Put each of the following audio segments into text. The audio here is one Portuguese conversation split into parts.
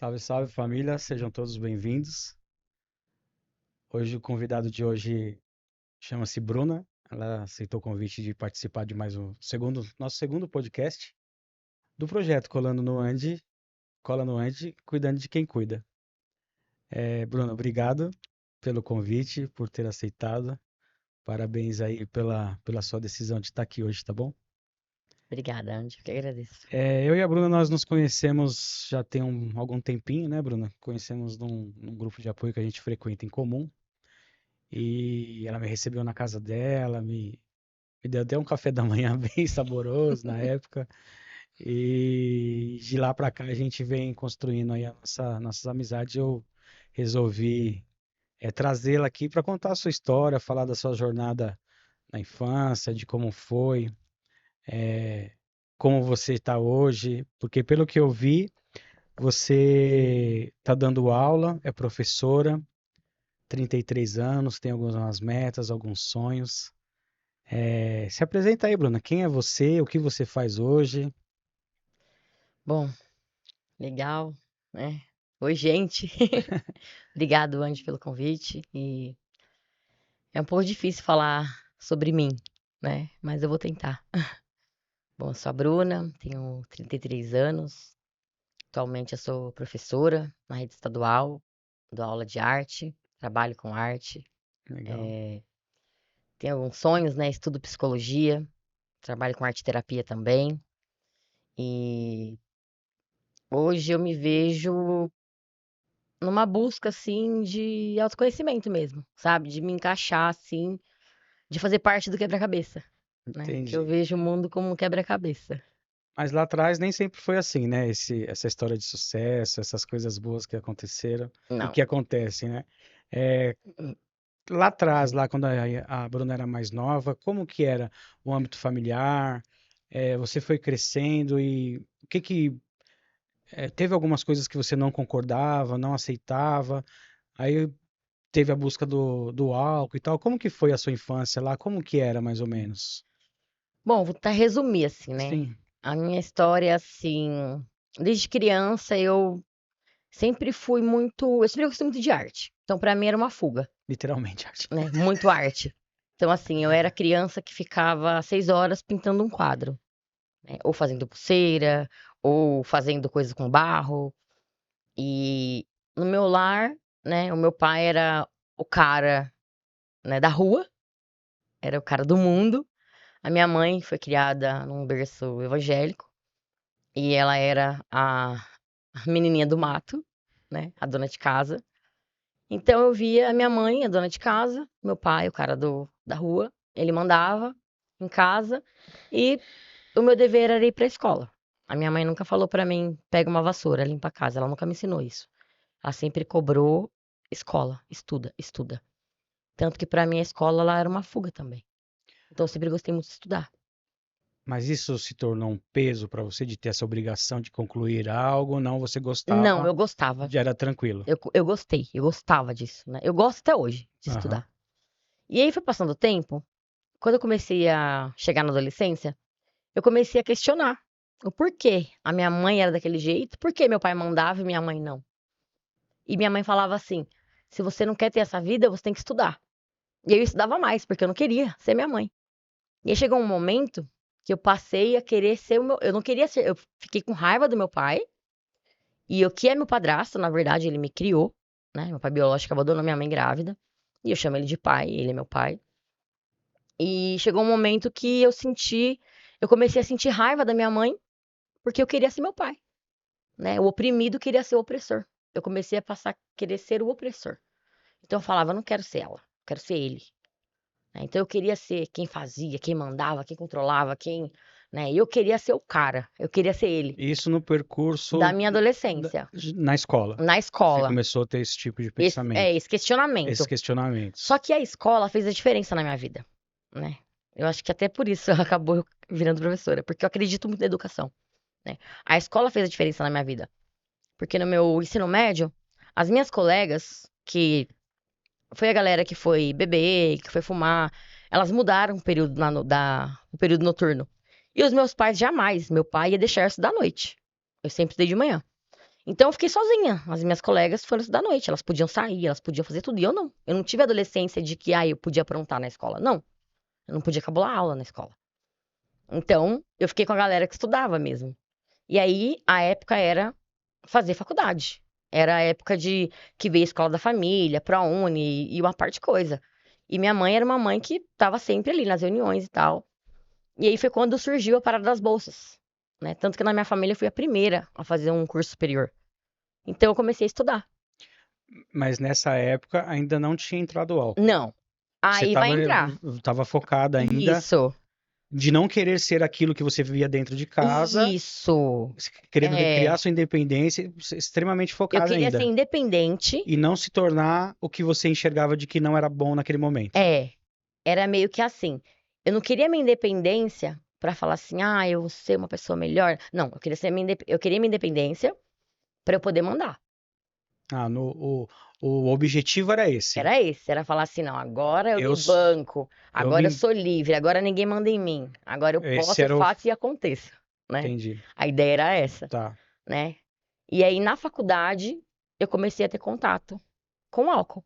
Salve, salve família, sejam todos bem-vindos. Hoje o convidado de hoje chama-se Bruna. Ela aceitou o convite de participar de mais nosso segundo podcast do projeto Colando no Ande, Cola no Ande, cuidando de quem cuida. Bruna, obrigado pelo convite, por ter aceitado. Parabéns aí pela sua decisão de estar aqui hoje, tá bom? Obrigada, Andy. Eu que agradeço. Eu e a Bruna, nós nos conhecemos já tem algum tempinho, né, Bruna? Conhecemos num grupo de apoio que a gente frequenta em comum. E ela me recebeu na casa dela, me deu até um café da manhã bem saboroso na época. E de lá pra cá a gente vem construindo aí nossas amizades. Eu resolvi trazê-la aqui para contar a sua história, falar da sua jornada na infância, de como foi, como você está hoje, porque pelo que eu vi, você está dando aula, é professora, 33 anos, tem algumas metas, alguns sonhos. Se apresenta aí, Bruna. Quem é você? O que você faz hoje? Bom, legal, né? Oi, gente. Obrigado, Andy, pelo convite. E é um pouco difícil falar sobre mim, né? Mas eu vou tentar. Bom, eu sou a Bruna, tenho 33 anos. Atualmente eu sou professora na rede estadual, dou aula de arte, trabalho com arte. Legal. Tenho alguns sonhos, né? Estudo psicologia, trabalho com arte terapia também. E hoje eu me vejo numa busca, assim, de autoconhecimento mesmo, sabe? De me encaixar, assim, de fazer parte do quebra-cabeça, né? Que eu Entendi. vejo o mundo como um quebra-cabeça. Mas lá atrás nem sempre foi assim, né? Essa história de sucesso, essas coisas boas que aconteceram e Não. que acontecem, né? É, Lá atrás, lá quando a Bruna era mais nova, como que era o âmbito familiar? Você foi crescendo e teve algumas coisas que você não concordava, não aceitava? Aí teve a busca do álcool e tal. Como que foi a sua infância lá? Como que era, mais ou menos? Bom, vou tentar resumir, assim, né? Sim, A minha história, assim, desde criança eu sempre fui muito. Eu sempre gostei muito de arte. Então, pra mim era uma fuga, literalmente, arte. né? Muito arte. Então, assim, eu era criança que ficava 6 horas pintando um quadro, né? Ou fazendo pulseira, ou fazendo coisa com barro. E no meu lar, né, o meu pai era o cara, né, da rua, era o cara do mundo. A minha mãe foi criada num berço evangélico e ela era a menininha do mato, né, a dona de casa. Então eu via a minha mãe, a dona de casa, meu pai, o cara da rua, ele mandava em casa e o meu dever era ir pra escola. A minha mãe nunca falou pra mim, pega uma vassoura, limpa a casa, ela nunca me ensinou isso. Ela sempre cobrou escola, estuda, estuda. Tanto que pra mim a escola lá era uma fuga também. Então eu sempre gostei muito de estudar. Mas isso se tornou um peso para você de ter essa obrigação de concluir algo? Não, você Não, gostava, eu gostava. já era tranquilo. Eu gostei, eu gostava disso, né? Eu gosto até hoje de Aham. estudar. E aí foi passando o tempo, quando eu comecei a chegar na adolescência, eu comecei a questionar o porquê a minha mãe era daquele jeito, por que meu pai mandava e minha mãe não. E minha mãe falava assim: se você não quer ter essa vida, você tem que estudar. E eu estudava mais, porque eu não queria ser minha mãe. E aí chegou um momento que eu passei a querer ser o meu. Eu não queria ser. Eu fiquei com raiva do meu pai. E eu, que é meu padrasto, na verdade, ele me criou, né? Meu pai biológico abandonou minha mãe grávida. E eu chamo ele de pai, ele é meu pai. E chegou um momento que eu senti. Eu comecei a sentir raiva da minha mãe, porque eu queria ser meu pai, né? O oprimido queria ser o opressor. Eu comecei a passar a querer ser o opressor. Então eu falava, eu não quero ser ela, eu quero ser ele. Né? Então eu queria ser quem fazia, quem mandava, quem controlava, quem, né? Eu queria ser o cara, eu queria ser ele. Isso no Da percurso minha adolescência, na escola. na Você escola. começou a ter esse tipo de pensamento, Esse esses questionamento. Só questionamentos. que a escola fez a diferença na minha vida, né? Eu acho que até por isso acabou eu virando professora, porque eu acredito muito na educação, né? A escola fez a diferença na minha vida, porque no meu ensino médio, as minhas colegas, que foi a galera que foi beber, que foi fumar, elas mudaram o período, o período noturno. E os meus pais jamais. Meu pai ia deixar eu estudar à noite. Eu sempre estudei de manhã. Então eu fiquei sozinha. As minhas colegas foram estudar à noite. Elas podiam sair, elas podiam fazer tudo. E eu não. Eu não tive adolescência de que, eu podia aprontar na escola. Não. Eu não podia cabular aula na escola. Então, eu fiquei com a galera que estudava mesmo. E aí, a época era fazer faculdade. Era a época de que veio a escola da família, ProUni e uma parte de coisa. E minha mãe era uma mãe que estava sempre ali nas reuniões e tal. E aí foi quando surgiu a parada das bolsas, né? Tanto que na minha família eu fui a primeira a fazer um curso superior. Então eu comecei a estudar. Mas nessa época ainda não tinha entrado o álcool. Não. Você Aí vai entrar. estava focada ainda Isso. de não querer ser aquilo que você via dentro de casa, Isso. querendo criar É. sua independência, extremamente Eu focada queria ser ainda. independente. E não se tornar o que você enxergava de que não era bom naquele momento. É. Era meio que assim. Eu não queria minha independência pra falar assim, eu vou ser uma pessoa melhor. Não, eu queria eu queria minha independência pra eu poder mandar. Ah, o objetivo era esse. Era esse, era falar assim, não, agora eu Eu, me s- banco, eu agora eu me. sou livre, agora ninguém manda em mim, agora eu Esse posso, eu era o. faço e aconteça, né? Entendi. A ideia era essa, Tá. né? E aí na faculdade eu comecei a ter contato com álcool.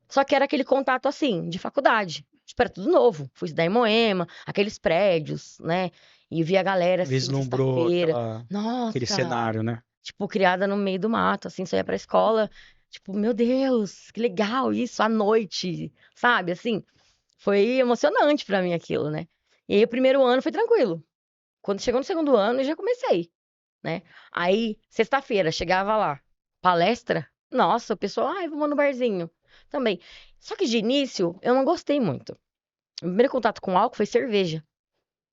Só que era aquele contato assim, de faculdade. Tipo, era tudo novo. Fui estudar em Moema, aqueles prédios, né? E via a galera assim, Vislumbrou sexta-feira. aquele Nossa, cenário, né? tipo, criada no meio do mato, assim, só ia pra escola. Tipo, meu Deus, que legal isso, à noite, sabe? Assim, foi emocionante pra mim aquilo, né? E aí o primeiro ano foi tranquilo. Quando chegou no segundo ano, eu já comecei, né? Aí, sexta-feira, chegava lá, palestra. Nossa, o pessoal, vamos no barzinho. Também. Só que de início, eu não gostei muito. O primeiro contato com álcool foi cerveja.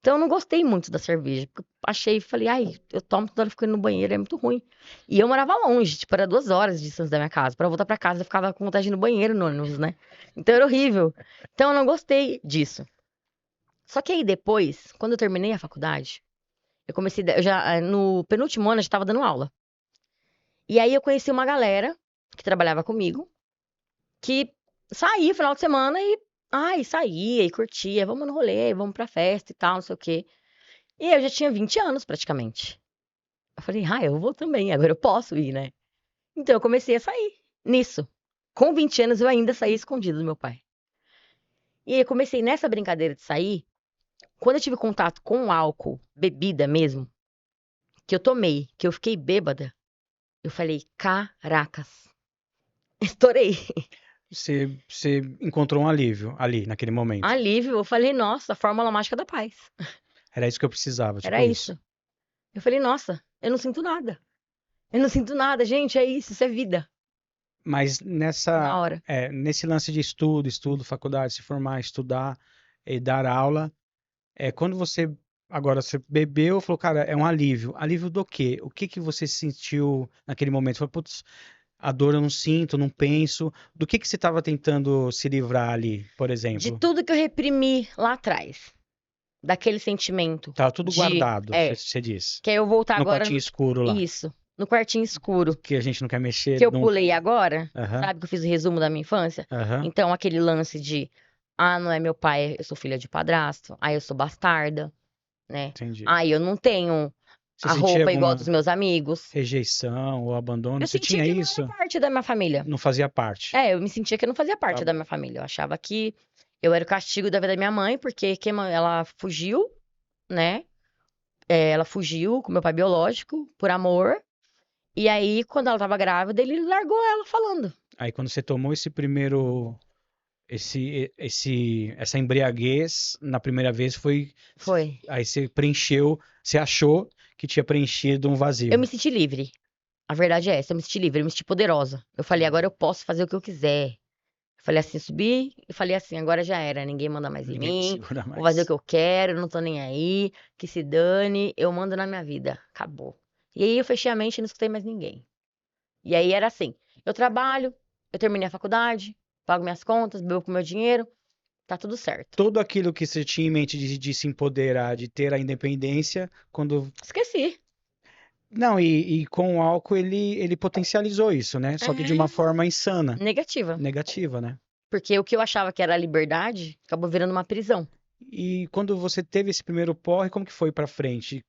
Então, eu não gostei muito da cerveja. Porque eu achei, falei, eu tomo toda hora ficando no banheiro, é muito ruim. E eu morava longe, tipo, era 2 horas de distância da minha casa. Pra voltar pra casa, eu ficava com vontade de ir no banheiro no ônibus, né? Então, era horrível. Então, eu não gostei disso. Só que aí depois, quando eu terminei a faculdade, eu comecei, eu já, no penúltimo ano, eu já tava dando aula. E aí eu conheci uma galera que trabalhava comigo, que saía final de semana saía e curtia, vamos no rolê, vamos pra festa e tal, não sei o quê. E eu já tinha 20 anos praticamente. Eu falei, eu vou também, agora eu posso ir, né? Então eu comecei a sair nisso. Com 20 anos eu ainda saí escondido do meu pai. E aí eu comecei nessa brincadeira de sair, quando eu tive contato com o álcool, bebida mesmo, que eu tomei, que eu fiquei bêbada, eu falei, caracas, estourei. Você encontrou um alívio ali, naquele momento. Alívio, eu falei, nossa, a fórmula mágica da paz. Era isso que eu precisava, Era tipo isso. isso. Eu falei, nossa, eu não sinto nada. Eu não sinto nada, gente, é isso é vida. Mas Na hora. nesse lance de estudo, faculdade, se formar, estudar e dar aula, quando você bebeu, falou, cara, é um alívio. Alívio do quê? O que que você sentiu naquele momento? Falou, putz, a dor eu não sinto, não penso. Do que você estava tentando se livrar ali, por De exemplo? tudo que eu reprimi lá atrás, daquele sentimento Tava tudo de, guardado, você disse. que é eu voltar No agora, quartinho escuro lá, isso, no quartinho escuro, que a gente não quer mexer que eu nunca. pulei agora, Aham, sabe, que eu fiz o resumo da minha infância? aham, Então, aquele lance de, não é meu pai, eu sou filha de padrasto, eu sou bastarda, né? entendi. Eu não tenho Você a sentia roupa igual dos alguma meus amigos. rejeição ou abandono? Eu Você sentia tinha que eu não era isso? parte da minha família. Não fazia parte. Eu me sentia que eu não fazia Tá. parte da minha família. Eu achava que eu era o castigo da vida da minha mãe, porque ela fugiu, né? Ela fugiu com meu pai biológico, por amor. E aí, quando ela tava grávida, ele largou ela falando. Aí quando você tomou esse primeiro, essa embriaguez na primeira vez Foi. aí você preencheu, você achou que tinha preenchido um Eu vazio. me senti livre. A verdade é essa, eu me senti livre, eu me senti poderosa. Eu falei, agora Entendi. eu posso fazer o que eu quiser. Eu falei assim, subi, eu falei assim, agora já era, ninguém manda mais em Ninguém me mim, segura vou fazer o mais. que eu quero, não tô nem aí, que se dane, eu mando na minha vida, acabou. E aí eu fechei a mente e não escutei mais ninguém. E aí era assim, eu trabalho, eu terminei a faculdade, pago minhas contas, bebo com meu dinheiro, tá tudo certo. Tudo aquilo que você tinha em mente de se empoderar, de ter a independência, quando. Esqueci. Não, e com o álcool ele potencializou isso, né? Só que de uma É forma insana, negativa. negativa, né? Porque o que eu achava que era liberdade, acabou virando uma prisão. E quando você teve esse primeiro porre, como que foi pra frente?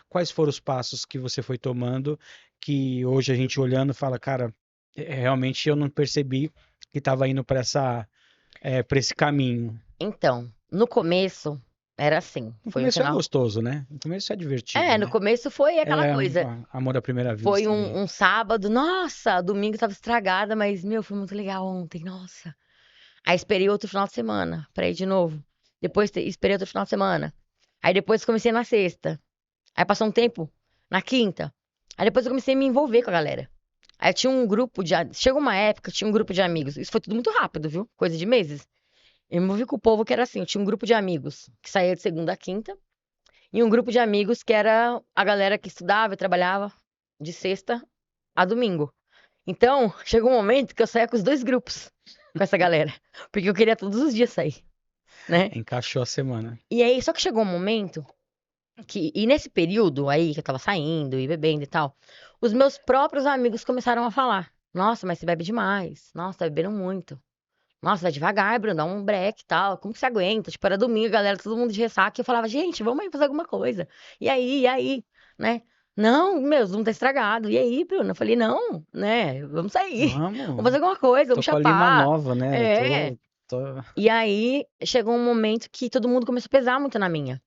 Quais foram os passos que você foi tomando que hoje a gente olhando fala, cara, realmente eu não percebi que estava indo para esse caminho. Então, no começo era assim, No foi um começo é final. gostoso, né? No começo é divertido, É, no né? começo foi aquela É coisa. amor à primeira Foi vista ali. um sábado, nossa, domingo tava estragada, mas, meu, foi muito legal ontem, nossa. Aí esperei outro final de semana pra ir de novo. Depois esperei outro final de semana. Aí depois comecei na sexta. Aí passou um tempo, na quinta. Aí depois eu comecei a me envolver com a galera. Aí tinha um grupo de. Chegou uma época, tinha um grupo de amigos. Isso foi tudo muito rápido, viu? Coisa de meses. Eu me envolvi com o povo que era assim. Eu tinha um grupo de amigos que saía de segunda a quinta. E um grupo de amigos que era a galera que estudava e trabalhava de sexta a domingo. Então, chegou um momento que eu saía com os dois grupos, com essa galera. Porque eu queria todos os dias sair, né? Encaixou a semana. E aí, só que chegou um momento que. E nesse período aí que eu tava saindo e bebendo e tal, os meus próprios amigos começaram a falar: Nossa, mas você bebe demais. Nossa, tá bebendo muito. Nossa, vai devagar, Bruno, dá um break e tal. Como que você aguenta? Tipo, era domingo, galera, todo mundo de ressaca. E eu falava, gente, vamos aí fazer alguma coisa. E aí, né? Não, meu, não tá estragado. E aí, Bruno? Eu falei, não, né? Vamos sair. Vamos Vamos. fazer alguma coisa, Tô vamos com a lima chapar. nova, né? É. Tô... E aí, chegou um momento que todo mundo começou a pesar muito na minha,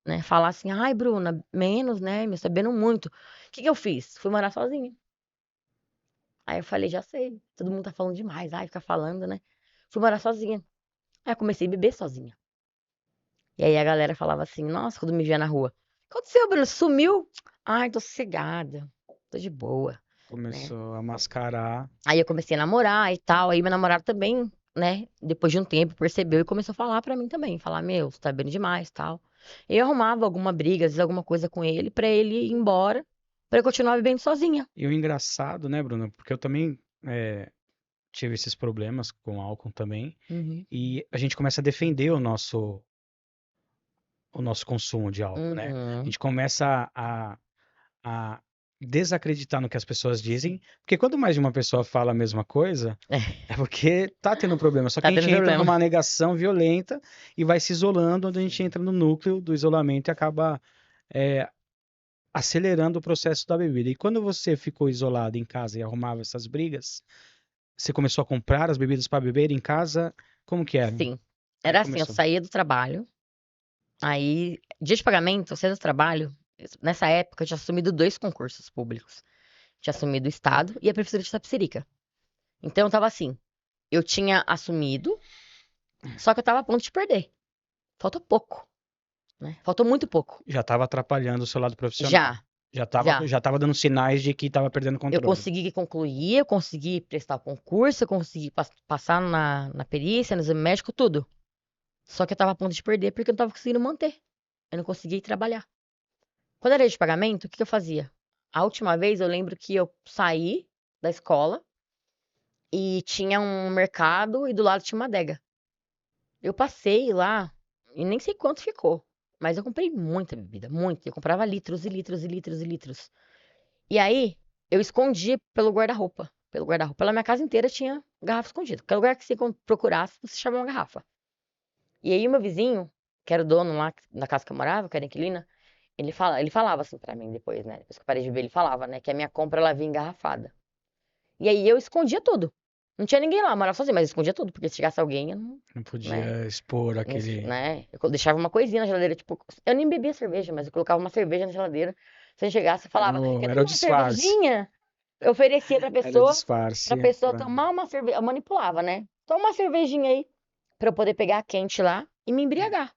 né? Falar assim, ai, Bruna, menos, né? Me sabendo muito. O que que eu fiz? Fui morar sozinha. Aí eu falei, já sei. Todo mundo tá falando demais. Ai, fica falando, né? Fui morar sozinha. Aí eu comecei a beber sozinha. E aí a galera falava assim, nossa, quando me via na rua. O que aconteceu, Bruno? Sumiu? Ai, tô sossegada. Tô de boa, né? Começou a mascarar. Aí eu comecei a namorar e tal. Aí meu namorado também, né? Depois de um tempo, percebeu e começou a falar pra mim também. Falar, meu, você tá bebendo demais, tal. Eu arrumava alguma briga, às vezes alguma coisa com ele, pra ele ir embora, pra eu continuar bebendo sozinha. E o engraçado, né, Bruno? Porque eu também tive esses problemas com álcool também. Uhum. E a gente começa a defender o nosso consumo de álcool, né? A Uhum. gente começa a desacreditar no que as pessoas dizem, porque quando mais de uma pessoa fala a mesma coisa, É, é porque tá tendo um problema. Só que tá a tendo gente entra problema. numa negação violenta e vai se isolando, onde a gente Sim. entra no núcleo do isolamento e acaba é, acelerando o processo da bebida. E quando você ficou isolado em casa e arrumava essas brigas, você começou a comprar as bebidas para beber em casa? Como que era? Sim. Aí Era assim, eu começou. saía do trabalho. Aí, dia de pagamento, eu saía do trabalho. Nessa época, eu tinha assumido dois concursos públicos. Tinha assumido o Estado e a Prefeitura de Itapecerica. Então, eu tava assim. Eu tinha assumido, só que eu tava a ponto de perder. Faltou pouco, né? Faltou muito pouco. Já estava atrapalhando o seu lado profissional. Já, Já estava já. já tava dando sinais de que estava perdendo Eu controle. consegui concluir, eu consegui prestar o concurso, eu consegui passar na perícia, no exame médico, tudo. Só que eu tava a ponto de perder porque eu não tava conseguindo manter. Eu não conseguia ir trabalhar. Quando era dia de pagamento, o que que eu fazia? A última vez eu lembro que eu saí da escola e tinha um mercado e do lado tinha uma adega. Eu passei lá e nem sei quanto ficou, mas eu comprei muita bebida, muita. Eu comprava litros e litros e litros e litros. E aí eu escondia pelo guarda-roupa. Pelo guarda-roupa. Pela minha casa inteira tinha garrafa escondida. Qualquer lugar que você procurasse, você chamava uma garrafa. E aí o meu vizinho, que era o dono lá da casa que eu morava, que era inquilina, ele falava assim pra mim depois, né? Depois que eu parei de beber, ele falava, né? Que a minha compra ela vinha engarrafada. E aí eu escondia tudo. Não tinha ninguém lá, eu morava sozinha, mas eu escondia tudo, porque se chegasse alguém, eu não, Não né? podia expor aquele. Né? Eu deixava uma coisinha na geladeira, tipo, eu nem bebia cerveja, mas eu colocava uma cerveja na geladeira. Se ele chegasse, eu falava, quer Era o tomar uma disfarce. cervejinha? Eu oferecia Era o pra disfarce. pessoa tomar uma cerveja. Eu manipulava, né? Toma uma cervejinha aí, pra eu poder pegar a quente lá e me embriagar.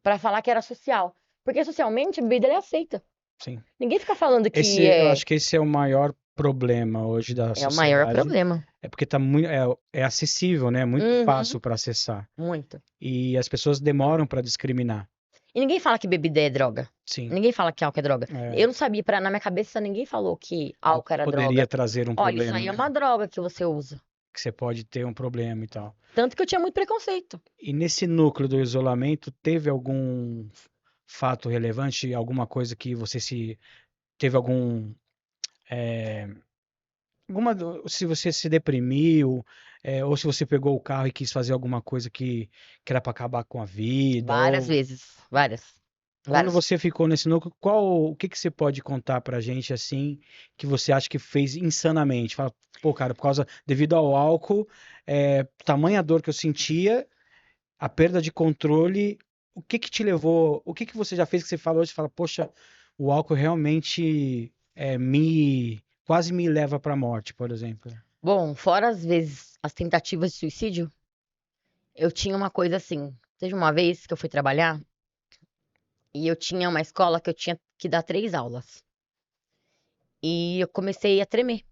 Pra falar que era social. Porque socialmente a bebida ela é aceita. Sim. Ninguém fica falando que Eu acho que esse é o maior problema hoje da é o maior sociedade. problema. É porque tá muito, é acessível, né? É muito Uhum, fácil para acessar. muito. E as pessoas demoram para discriminar. E ninguém fala que bebida é droga. Sim. Ninguém fala que álcool é droga. É, Eu não sabia, na minha cabeça ninguém falou que álcool álcool era poderia droga. trazer um Olha, isso problema, aí é né? uma droga que você usa. Que você pode ter um problema e tal. Tanto que eu tinha muito preconceito. E nesse núcleo do isolamento, teve algum fato relevante, alguma coisa que você se teve algum se você se deprimiu, ou se você pegou o carro e quis fazer alguma coisa que era para acabar com a vida, Várias ou vezes. Várias. quando Várias. você ficou nesse núcleo, o que que você pode contar pra gente assim que você acha que fez insanamente? Fala, pô, cara, devido ao álcool, tamanha dor que eu sentia, a perda de controle, o que que te levou, o que que você já fez que você falou hoje, fala, poxa, o álcool realmente quase me leva pra morte, por exemplo. Bom, fora às vezes as tentativas de suicídio, eu tinha uma coisa assim. Teve uma vez que eu fui trabalhar e eu tinha uma escola que eu tinha que dar 3 aulas. E eu comecei a tremer.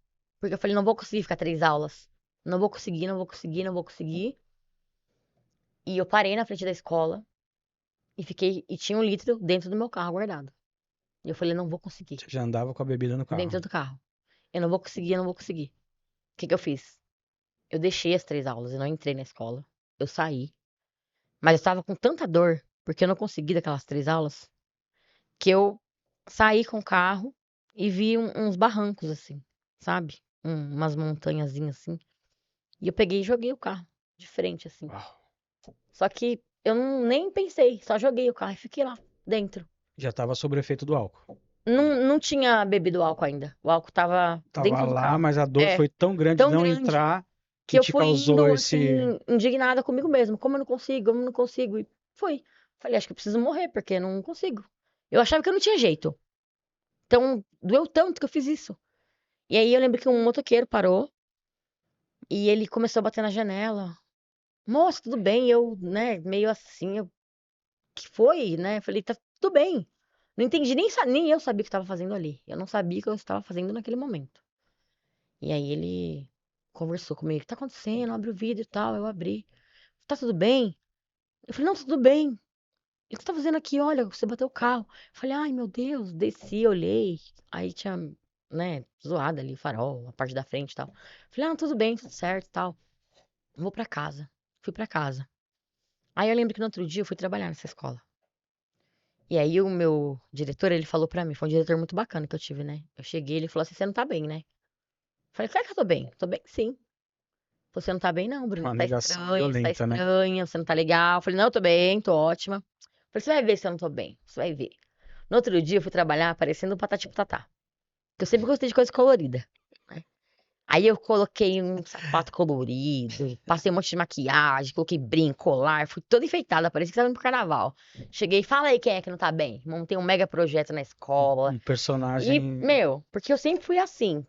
Porque eu falei, não vou conseguir ficar 3 aulas. Não vou conseguir, não vou conseguir, não vou conseguir. E eu parei na frente da escola e fiquei. E tinha 1 litro dentro do meu carro guardado. E eu falei, não vou conseguir. Você já andava com a bebida no Dentro carro. do carro. Eu não vou conseguir, eu não vou conseguir. O que que eu fiz? Eu deixei as 3 aulas, eu não entrei na escola. Eu saí. Mas eu estava com tanta dor, porque eu não consegui daquelas 3 aulas, que eu saí com o carro e vi uns barrancos assim, sabe? Umas montanhazinhas assim. E eu peguei e joguei o carro de frente, assim. Uau. Só que eu nem pensei, só joguei o carro e fiquei lá dentro. Já estava sob o efeito do álcool. Não tinha bebido álcool ainda. O álcool tava Tava dentro do lá, carro. mas a dor É, foi tão grande de tão não grande entrar que que eu te fui causou indo esse. assim, indignada comigo mesma. Como eu não consigo, como eu não consigo. E fui. Falei, acho que eu preciso morrer, porque eu não consigo. Eu achava que eu não tinha jeito. Então, doeu tanto que eu fiz isso. E aí eu lembro que um motoqueiro parou e ele começou a bater na janela. Moça, tudo bem? Eu, né, meio assim, eu, que foi, né? Falei, tá tudo bem. Não entendi, nem eu sabia o que estava fazendo ali. Eu não sabia o que eu estava fazendo naquele momento. E aí ele conversou comigo, o que tá acontecendo? Abre o vidro e tal. Eu abri. Tá tudo bem? Eu falei, não, tá tudo bem. E o que você tá fazendo aqui? Olha, você bateu o carro. Eu falei, ai, meu Deus, desci, olhei. Aí tinha, né, zoado ali o farol, a parte da frente e tal. Falei, ah, tudo bem, tudo certo e tal. Vou pra casa. Fui pra casa. Aí eu lembro que no outro dia eu fui trabalhar nessa escola. E aí o meu diretor, ele falou pra mim, foi um diretor muito bacana que eu tive, né? Eu cheguei, ele falou assim, você não tá bem, né? Falei, claro que eu tô bem. Tô bem, sim. Você não tá bem, não, Bruno. Uma Você tá negação estranha, você tá violenta, né? estranha, você não tá legal. Falei, não, eu tô bem, tô ótima. Falei, você vai ver se eu não tô bem. Você vai ver. No outro dia eu fui trabalhar parecendo um patati patatá. Porque eu sempre gostei de coisa colorida, né? Aí eu coloquei um sapato colorido, passei um monte de maquiagem, coloquei brinco, colar, fui toda enfeitada, parecia que tava indo pro carnaval. Cheguei, fala aí quem é que não tá bem. Montei um mega projeto na escola. Um E, personagem. meu, porque eu sempre fui assim,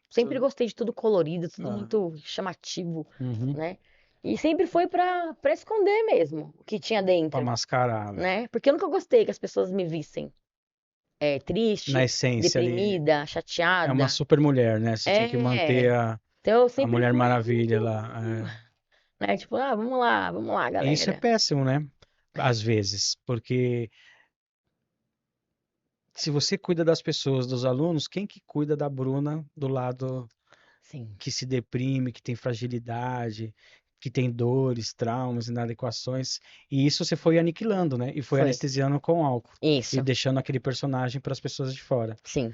sempre Tudo. gostei de tudo colorido, tudo Ah, muito chamativo, uhum. né? E sempre foi pra esconder mesmo o que tinha Pra dentro, mascarar, né? né? Porque eu nunca gostei que as pessoas me vissem Na triste, essência ali, deprimida, é uma chateada. super mulher, né? Você tinha que É. manter Então eu a sempre Mulher fui Maravilha muito, lá. né? Tipo, ah, vamos lá, E isso é galera. péssimo, né? Às vezes, porque se você cuida das pessoas, dos alunos, quem que cuida da Bruna do lado Sim, que se deprime, que tem fragilidade, que tem dores, traumas, inadequações? E isso você foi aniquilando, né? E foi foi. anestesiando com álcool e Isso, deixando aquele personagem para as pessoas de fora. sim.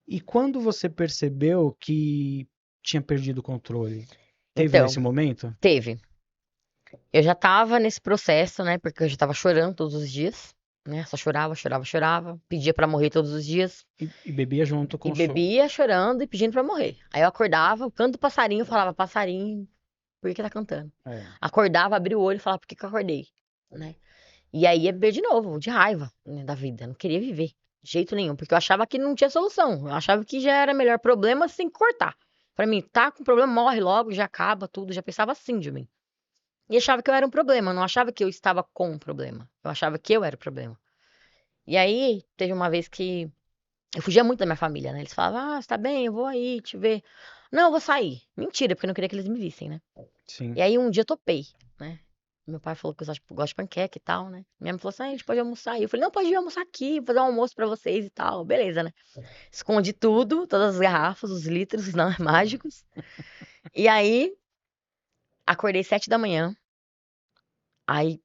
E quando você percebeu que tinha perdido o controle, teve Então, nesse momento? teve. Eu já tava nesse processo, né? Porque eu já tava chorando todos os dias, né? Só chorava, chorava, chorava. Pedia pra morrer todos os dias. E bebia junto com E o show. bebia chorando e pedindo pra morrer. Aí eu acordava, o canto do passarinho, eu falava, passarinho, por que tá cantando? É. Acordava, abria o olho e falava, por que que eu acordei? Né? E aí ia beber de novo, de raiva, né, da vida. Eu não queria viver, de jeito nenhum, porque eu achava que não tinha solução. Eu achava que já era melhor problema sem cortar. Pra mim, tá com problema, morre logo, já acaba tudo. Já pensava assim de mim. E achava que eu era um problema, eu não achava que eu estava com um problema. Eu achava que eu era o problema. E aí, teve uma vez que eu fugia muito da minha família, né? Eles falavam, ah, você tá bem, eu vou aí te ver. Não, eu vou sair. Mentira, porque eu não queria que eles me vissem, né? Sim. E aí um dia eu topei, né? Meu pai falou que eu gosto de panqueca e tal, né? Minha mãe falou assim, ah, a gente pode almoçar aí. Eu falei, não, pode ir almoçar aqui, vou fazer um almoço pra vocês e tal. Beleza, né? Escondi tudo, todas as garrafas, os litros, não, mágicos. E aí, acordei 7 da manhã. Aí,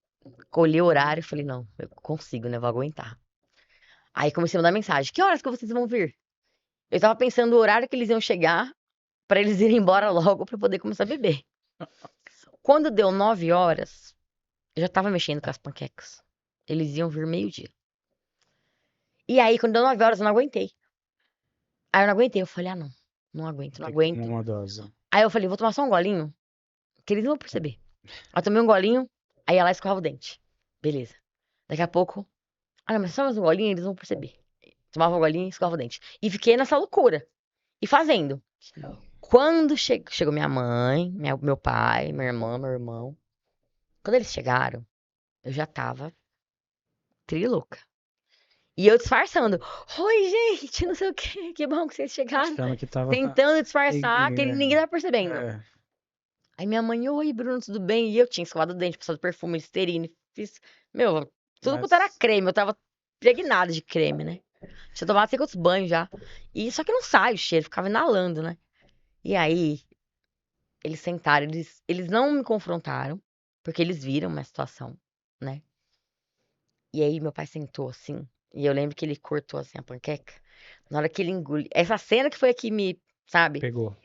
olhei o horário e falei, não, eu consigo, né? Vou aguentar. Aí comecei a mandar mensagem, que horas que vocês vão vir? Eu tava pensando o horário que eles iam chegar pra eles irem embora logo pra eu poder começar a beber. Quando deu 9 horas, eu já tava mexendo com as panquecas. Eles iam vir meio-dia. E aí, quando deu 9 horas, eu não aguentei. Aí eu não aguentei. Eu falei, não. Não aguento, não Tem que tomar aguento. uma dose. Aí eu falei, vou tomar só um golinho, que eles não vão perceber. Aí eu tomei um golinho, aí ela escovava o dente. Beleza. Daqui a pouco, não, mas só mais um golinho, eles vão perceber. Tomava um golinho e escovava o dente. E fiquei nessa loucura. E fazendo. Quando chegou minha mãe, meu pai, minha irmã, meu irmão. Quando eles chegaram, eu já tava trilouca. E eu disfarçando. Oi, gente, não sei o quê. Que bom que vocês chegaram. Achando que tava. Tentando disfarçar, que ninguém tava percebendo. É, Aí minha mãe, oi, Bruno, tudo bem? E eu tinha escovado o dente, passado perfume, Listerine. Fiz, meu, tudo quanto era mas creme. Eu tava impregnada de creme, né? Tinha tomado sei quantos banhos já. E só que não sai o cheiro, ficava inalando, né? E aí, eles sentaram, eles não me confrontaram, porque eles viram minha situação, né? E aí meu pai sentou assim, e eu lembro que ele cortou assim a panqueca. Na hora que ele engoliu. Essa cena que foi a que me, sabe? pegou.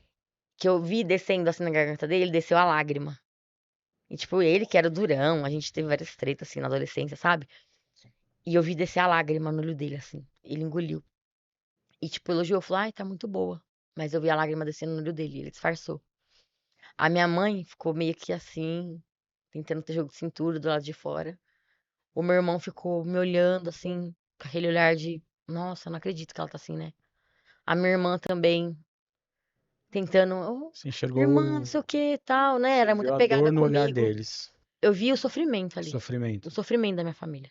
Que eu vi descendo assim na garganta dele, ele desceu a lágrima. E tipo, ele que era durão, a gente teve várias tretas assim na adolescência, sabe? E eu vi descer a lágrima no olho dele, assim. Ele engoliu. E tipo, elogiou, falou, ai, tá muito boa. Mas eu vi a lágrima descendo no olho dele, ele disfarçou. A minha mãe ficou meio que assim, tentando ter jogo de cintura do lado de fora. O meu irmão ficou me olhando assim, com aquele olhar de, nossa, não acredito que ela tá assim, né? A minha irmã também, tentando, oh, Você irmã, não enxergou. sei o que, tal, né? Você era muito viu a dor apegada no olhar comigo. deles. Eu vi o sofrimento O ali. O sofrimento. sofrimento da minha família.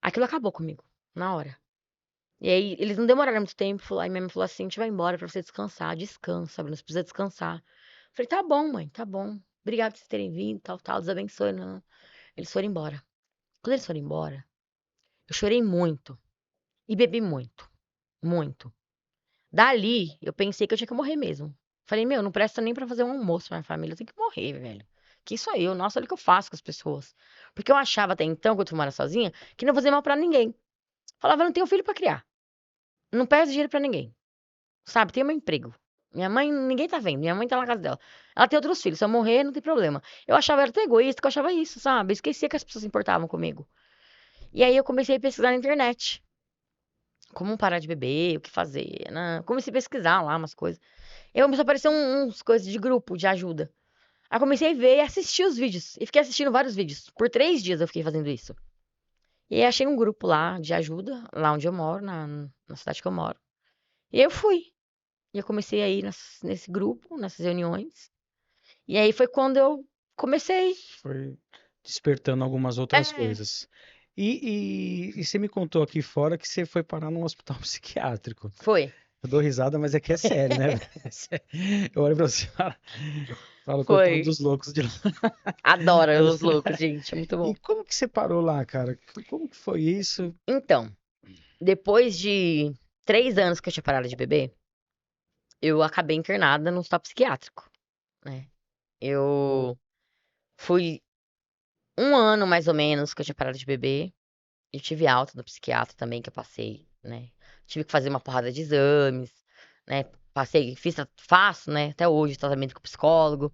Aquilo acabou comigo, na hora. E aí, eles não demoraram muito tempo. Aí minha mãe falou assim: a gente vai embora pra você descansar. Descansa, Bruno, você precisa descansar. Falei, tá bom, mãe, tá bom. Obrigada por vocês terem vindo, tal, tal. Deus abençoe. Não. Eles foram embora. Quando eles foram embora, eu chorei muito. E bebi muito. Muito. Dali, eu pensei que eu tinha que morrer mesmo. Falei, meu, não presta nem pra fazer um almoço pra minha família. Eu tenho que morrer, velho. Quem sou eu? Nossa, olha o que eu faço com as pessoas. Porque eu achava até então, quando eu morava sozinha, que não fazia mal pra ninguém. Falava, eu não tenho filho pra criar. Não peço dinheiro pra ninguém. Sabe, tem meu emprego. Minha mãe, ninguém tá vendo. Minha mãe tá na casa dela. Ela tem outros filhos. Se eu morrer, não tem problema. Eu achava, eu era tão egoísta que eu achava isso, sabe? Eu esquecia que as pessoas se importavam comigo. E aí eu comecei a pesquisar na internet. Como parar de beber, o que fazer, né? Comecei a pesquisar lá umas coisas. E aí começou a aparecer uns coisas de grupo, de ajuda. Aí eu comecei a ver e assistir os vídeos. E fiquei assistindo vários vídeos. Por 3 dias eu fiquei fazendo isso. E aí achei um grupo lá de ajuda, lá onde eu moro, na cidade que eu moro. E aí eu fui. E eu comecei a ir nesse grupo, nessas reuniões. E aí foi quando eu comecei. Foi despertando algumas outras É, coisas. E você me contou aqui fora que você foi parar num hospital psiquiátrico. foi. Eu dou risada, mas é que é sério, né? Eu olho pra você e falo, coitado Foi. dos loucos de lá. Adoro Mas, os loucos, gente. É muito e bom. como que você parou lá, cara? Como que foi isso? Então, depois de 3 anos que eu tinha parado de beber, eu acabei internada num hospital psiquiátrico, né? Eu fui 1 ano mais ou menos que eu tinha parado de beber. Eu tive alta do psiquiatra também, que eu passei, né? Tive que fazer uma porrada de exames, né? Faço, né? Até hoje, tratamento com psicólogo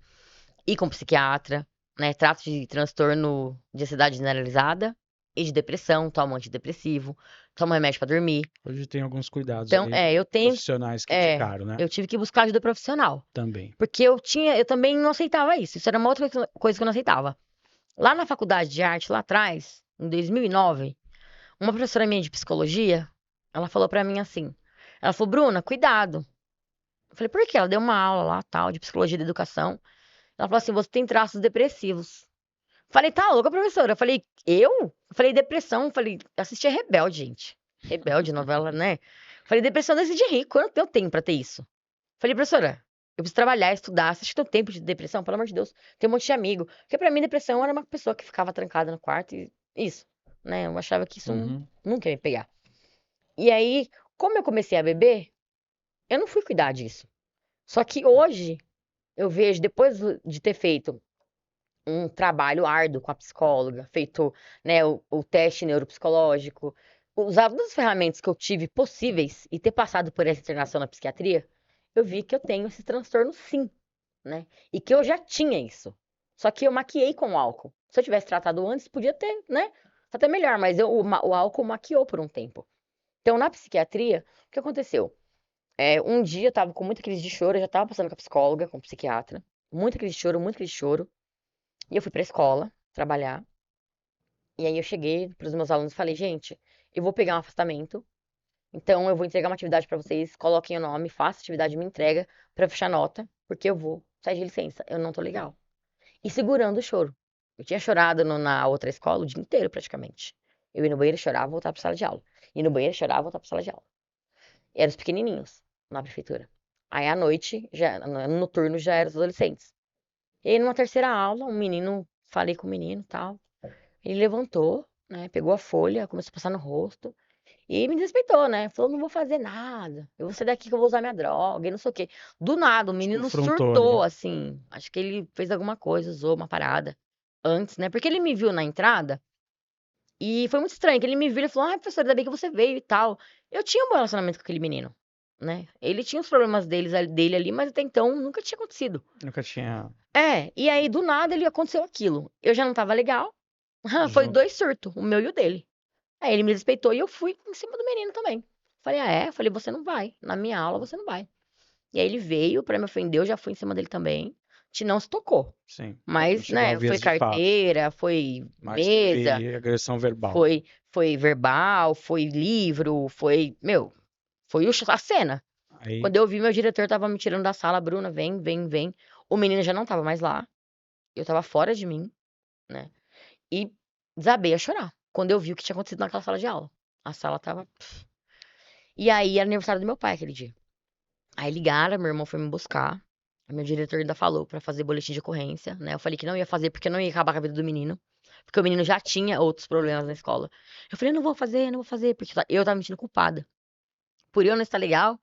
e com psiquiatra, né? Trato de transtorno de ansiedade generalizada e de depressão, tomo antidepressivo, tomo remédio pra dormir. Hoje tem alguns cuidados Então, aí profissionais que indicaram, né? eu tive que buscar ajuda profissional, Também. porque eu também não aceitava isso. Isso era uma outra coisa que eu não aceitava. Lá na faculdade de arte, lá atrás, em 2009, uma professora minha de psicologia, ela falou pra mim assim, ela falou, Bruna, cuidado. Eu falei, por quê? Ela deu uma aula lá, tal, de psicologia da educação. Ela falou assim, você tem traços depressivos. Falei, tá louca, professora? Eu falei, eu? Eu falei, depressão. Eu falei, assistia Rebelde, gente. Rebelde, novela, né? Eu falei, depressão desse de rico. Quanto eu tenho pra ter isso? Eu falei, professora, eu preciso trabalhar, estudar. Você acha que eu tenho tempo de depressão? Pelo amor de Deus. Tem um monte de amigo. Porque pra mim, depressão era uma pessoa que ficava trancada no quarto e isso, né? Eu achava que isso Uhum. nunca ia me pegar. E aí, como eu comecei a beber, eu não fui cuidar disso. Só que hoje, eu vejo, depois de ter feito um trabalho árduo com a psicóloga, feito, né, o teste neuropsicológico, usar todas as ferramentas que eu tive possíveis e ter passado por essa internação na psiquiatria, eu vi que eu tenho esse transtorno sim, né? E que eu já tinha isso. Só que eu maquiei com o álcool. Se eu tivesse tratado antes, podia ter, né? Até melhor, mas o álcool maquiou por um tempo. Então, na psiquiatria, o que aconteceu? Um dia eu tava com muita crise de choro, eu já tava passando com a psicóloga, com o psiquiatra. Muita crise de choro, muita crise de choro. E eu fui pra escola trabalhar. E aí eu cheguei pros meus alunos e falei, gente, eu vou pegar um afastamento. Então eu vou entregar uma atividade pra vocês, coloquem o nome, façam a atividade, me entrega pra fechar nota, porque eu vou sair de licença, eu não tô legal. E segurando o choro. Eu tinha chorado na outra escola o dia inteiro praticamente. Eu ia no banheiro chorar, voltar pra sala de aula. Ia no banheiro chorar, voltar pra sala de aula. E eram os pequenininhos na prefeitura. Aí à noite, já, no noturno, já eram os adolescentes. E aí numa terceira aula, um menino, falei com o menino e tal. Ele levantou, né? Pegou a folha, começou a passar no rosto. E me desrespeitou, né? Falou, não vou fazer nada. Eu vou sair daqui que eu vou usar minha droga e não sei o quê. Do nada, o Te menino confrontou ali. surtou, assim. Acho que ele fez alguma coisa, usou uma parada antes, né? Porque ele me viu na entrada e foi muito estranho, que ele me viu e falou, ah, professor, ainda bem que você veio e tal. Eu tinha um bom relacionamento com aquele menino, né? Ele tinha os problemas dele ali, mas até então nunca tinha acontecido. Nunca tinha E aí do nada ele aconteceu aquilo. Eu já não tava legal. Foi junto. dois surtos, o meu e o dele. Aí ele me respeitou e eu fui em cima do menino também. Falei, ah, é? Falei, você não vai. Na minha aula você não vai. E aí ele veio pra me ofender, eu já fui em cima dele também. A gente não se tocou. Sim. Não Mas, chegou a né, foi vias de fato. carteira, foi Mas mesa, teve agressão verbal. foi verbal, foi livro, foi a cena. Aí, Quando eu vi, meu diretor tava me tirando da sala, Bruna, vem, vem, vem. O menino já não tava mais lá, eu tava fora de mim, né? E desabei a chorar. Quando eu vi o que tinha acontecido naquela sala de aula. A sala tava. E aí era aniversário do meu pai aquele dia. Aí ligaram, meu irmão foi me buscar. Meu diretor ainda falou pra fazer boletim de ocorrência, né? Eu falei que não ia fazer porque eu não ia acabar com a vida do menino. Porque o menino já tinha outros problemas na escola. Eu falei, não vou fazer, não vou fazer, porque eu tava me sentindo culpada. Por eu não estar legal,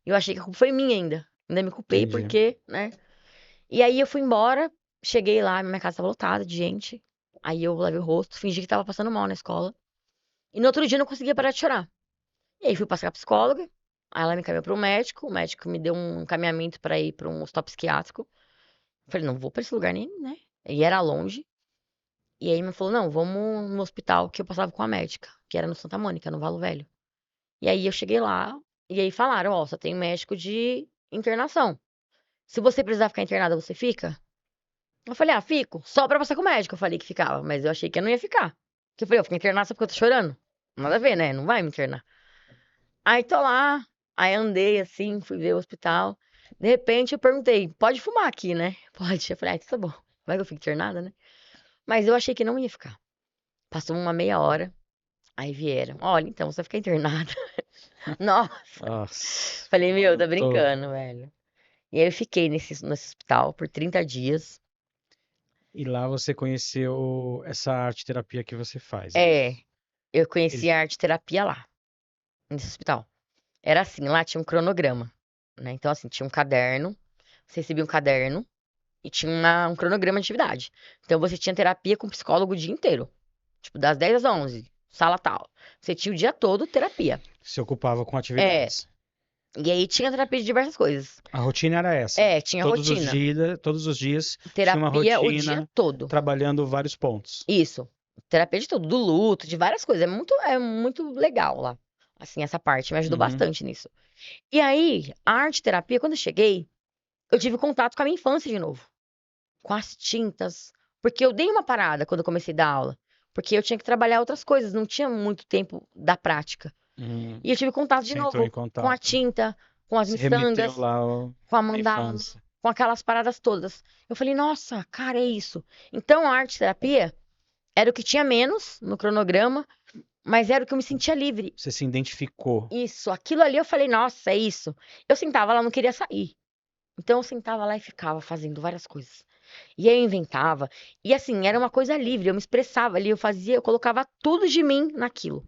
eu achei que a culpa foi minha ainda. Ainda me culpei entendi. porque, né? E aí eu fui embora, cheguei lá, minha casa tava lotada de gente. Aí eu lavei o rosto, fingi que tava passando mal na escola. E no outro dia eu não conseguia parar de chorar. E aí fui passar com a psicóloga, aí ela me encaminhou para o médico me deu um encaminhamento para ir para um hospital psiquiátrico. Falei, não vou para esse lugar nem, né? E era longe. E aí me falou, não, vamos no hospital que eu passava com a médica, que era no Santa Mônica, no Valo Velho. E aí eu cheguei lá, e aí falaram, ó, só tem médico de internação. Se você precisar ficar internada, você fica? Eu falei, ah, fico. Só pra passar com o médico, eu falei que ficava, mas eu achei que eu não ia ficar. Porque eu falei, eu fico internada só porque eu tô chorando. Nada a ver, né? Não vai me internar. Aí tô lá, aí andei assim, fui ver o hospital. De repente eu perguntei, pode fumar aqui, né? Pode. Eu falei, ah, então tá bom. Vai que eu fico internada, né? Mas eu achei que não ia ficar. Passou uma meia hora, aí vieram. Olha, então, você vai ficar internada. Nossa. Nossa, Falei, meu, tá tô... brincando, velho. E aí eu fiquei nesse hospital por 30 dias. E lá você conheceu essa arte terapia que você faz, é É, isso? eu Ele... conheci a arte terapia lá, nesse hospital. Era assim, lá tinha um cronograma, né? Então, assim, tinha um caderno, você recebia um caderno, e tinha um cronograma de atividade. Então você tinha terapia com psicólogo o dia inteiro. Tipo, das 10 às 11, sala tal. Você tinha o dia todo terapia. se ocupava com É. atividades. E aí tinha terapia de diversas coisas. A rotina era essa. Tinha rotina. Todos os dias tinha uma Terapia o dia rotina todo. trabalhando vários pontos. Isso. Terapia de tudo, do luto, de várias coisas. É muito legal lá. Assim, essa parte me ajudou Uhum. bastante nisso. E aí, a arte terapia, quando eu cheguei, eu tive contato com a minha infância de novo. Com as tintas, porque eu dei uma parada quando eu comecei a dar aula, porque eu tinha que trabalhar outras coisas, não tinha muito tempo da prática. E eu tive contato de Você entrou em novo com a contato. tinta, com as Se remeteu miçangas, lá com a à mandala, infância. com aquelas paradas todas. Eu falei, nossa, cara, é isso. Então a arte terapia era o que tinha menos no cronograma, mas era o que eu me sentia livre. Você se identificou. Isso, aquilo ali eu falei, nossa, é isso. Eu sentava lá, não queria sair. Então eu sentava lá e ficava fazendo várias coisas. E aí eu inventava. E assim, era uma coisa livre, eu me expressava ali, eu fazia, eu colocava tudo de mim naquilo.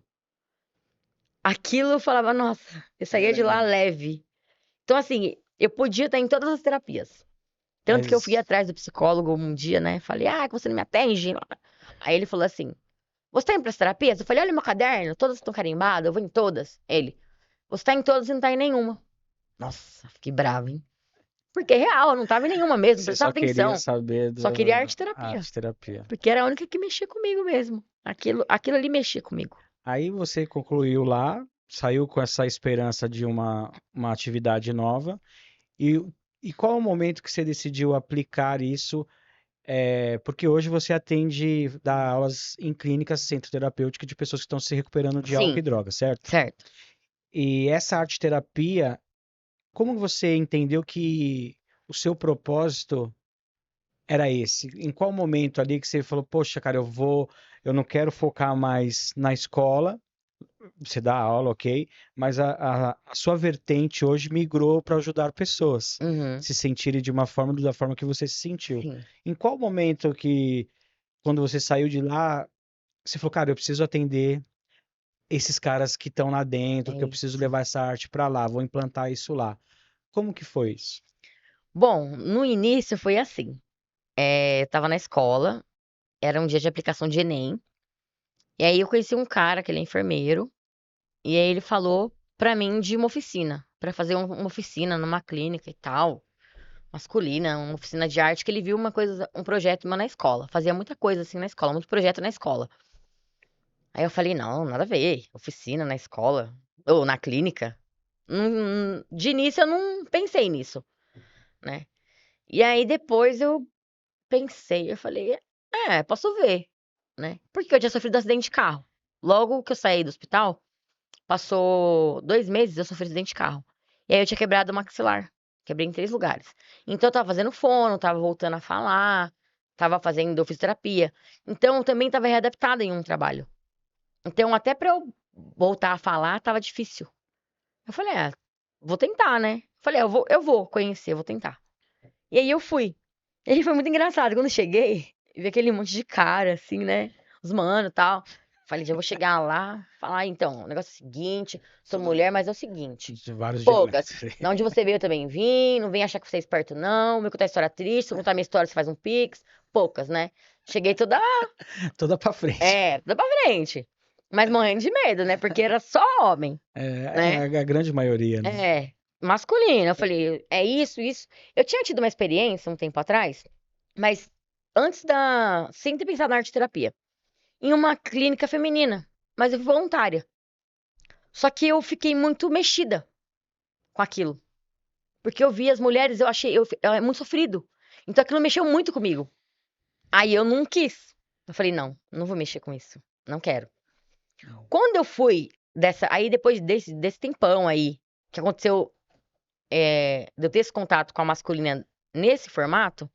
Aquilo eu falava, nossa, eu É saía de lá legal. leve. Então, assim, eu podia estar em todas as terapias. Tanto que eu fui Mas atrás do psicólogo um dia, né? Falei, ah, que você não me atende. Aí ele falou assim: você tá indo pras terapias? Eu falei, olha meu caderno, todas estão carimbadas, eu vou em todas. Ele, você tá em todas e não tá em nenhuma. Nossa, fiquei brava, hein? Porque é real, eu não tava em nenhuma mesmo, não Você prestava só queria atenção. saber Só queria da arte terapia. arte terapia. Porque era a única que mexia comigo mesmo. Aquilo ali mexia comigo. Aí você concluiu lá, saiu com essa esperança de uma atividade nova. E, e qual o momento que você decidiu aplicar isso? Porque hoje você atende, dá aulas em clínicas centro terapêutica de pessoas que estão se recuperando de álcool e Sim, droga, certo? certo. E essa arte terapia, como você entendeu que o seu propósito era esse? Em qual momento ali que você falou, poxa, cara, eu não quero focar mais na escola, você dá aula, ok, mas a sua vertente hoje migrou para ajudar pessoas Uhum, se sentirem de uma forma, da forma que você se sentiu. sim, Em qual momento que, quando você saiu de lá, você falou, cara, eu preciso atender esses caras que estão lá dentro, é que eu preciso isso. levar essa arte para lá, vou implantar isso lá. Como que foi isso? Bom, no início foi assim. Eu tava na escola, era um dia de aplicação de Enem. E aí eu conheci um cara, que ele é enfermeiro. E aí ele falou pra mim de uma oficina, pra fazer uma oficina numa clínica e tal, masculina, uma oficina de arte, que ele viu uma coisa, um projeto meu na escola. Fazia muita coisa assim na escola, muito projeto na escola. Aí eu falei, não, nada a ver, oficina na escola, ou na clínica. De início eu não pensei nisso, né? E aí depois eu pensei, eu falei, posso ver, né? Porque eu tinha sofrido acidente de carro. Logo que eu saí do hospital, passou 2 meses, eu sofri acidente de carro. E aí eu tinha quebrado o maxilar. Quebrei em 3 lugares. Então eu tava fazendo fono, tava voltando a falar, tava fazendo fisioterapia. Então eu também tava readaptada em um trabalho. Então até pra eu voltar a falar, tava difícil. Eu falei, vou tentar, né? Falei, eu vou conhecer, vou tentar. E aí eu fui. E aí foi muito engraçado. Quando eu cheguei, vi aquele monte de cara, assim, né? Os mano e tal. Falei, já vou chegar lá, falar, então, o negócio é o seguinte, sou mulher, mas é o seguinte. De vários Poucas. dialetos. Da onde você veio eu também vim, não vem achar que você é esperto, não. Me contar história triste, se eu contar minha história, você faz um pix. Poucas, né? Cheguei toda, Toda pra frente. toda pra frente. Mas morrendo de medo, né? Porque era só homem, né? A grande maioria, né? Masculino. Eu falei, é isso, isso. Eu tinha tido uma experiência um tempo atrás, mas sem ter pensado na arte terapia, em uma clínica feminina, mas eu fui voluntária. Só que eu fiquei muito mexida com aquilo, porque eu vi as mulheres, eu achei, é muito sofrido. Então aquilo mexeu muito comigo. Aí eu não quis. Eu falei, não, não vou mexer com isso. Não quero. Quando eu fui aí depois desse tempão aí, que aconteceu, de eu ter esse contato com a masculina nesse formato,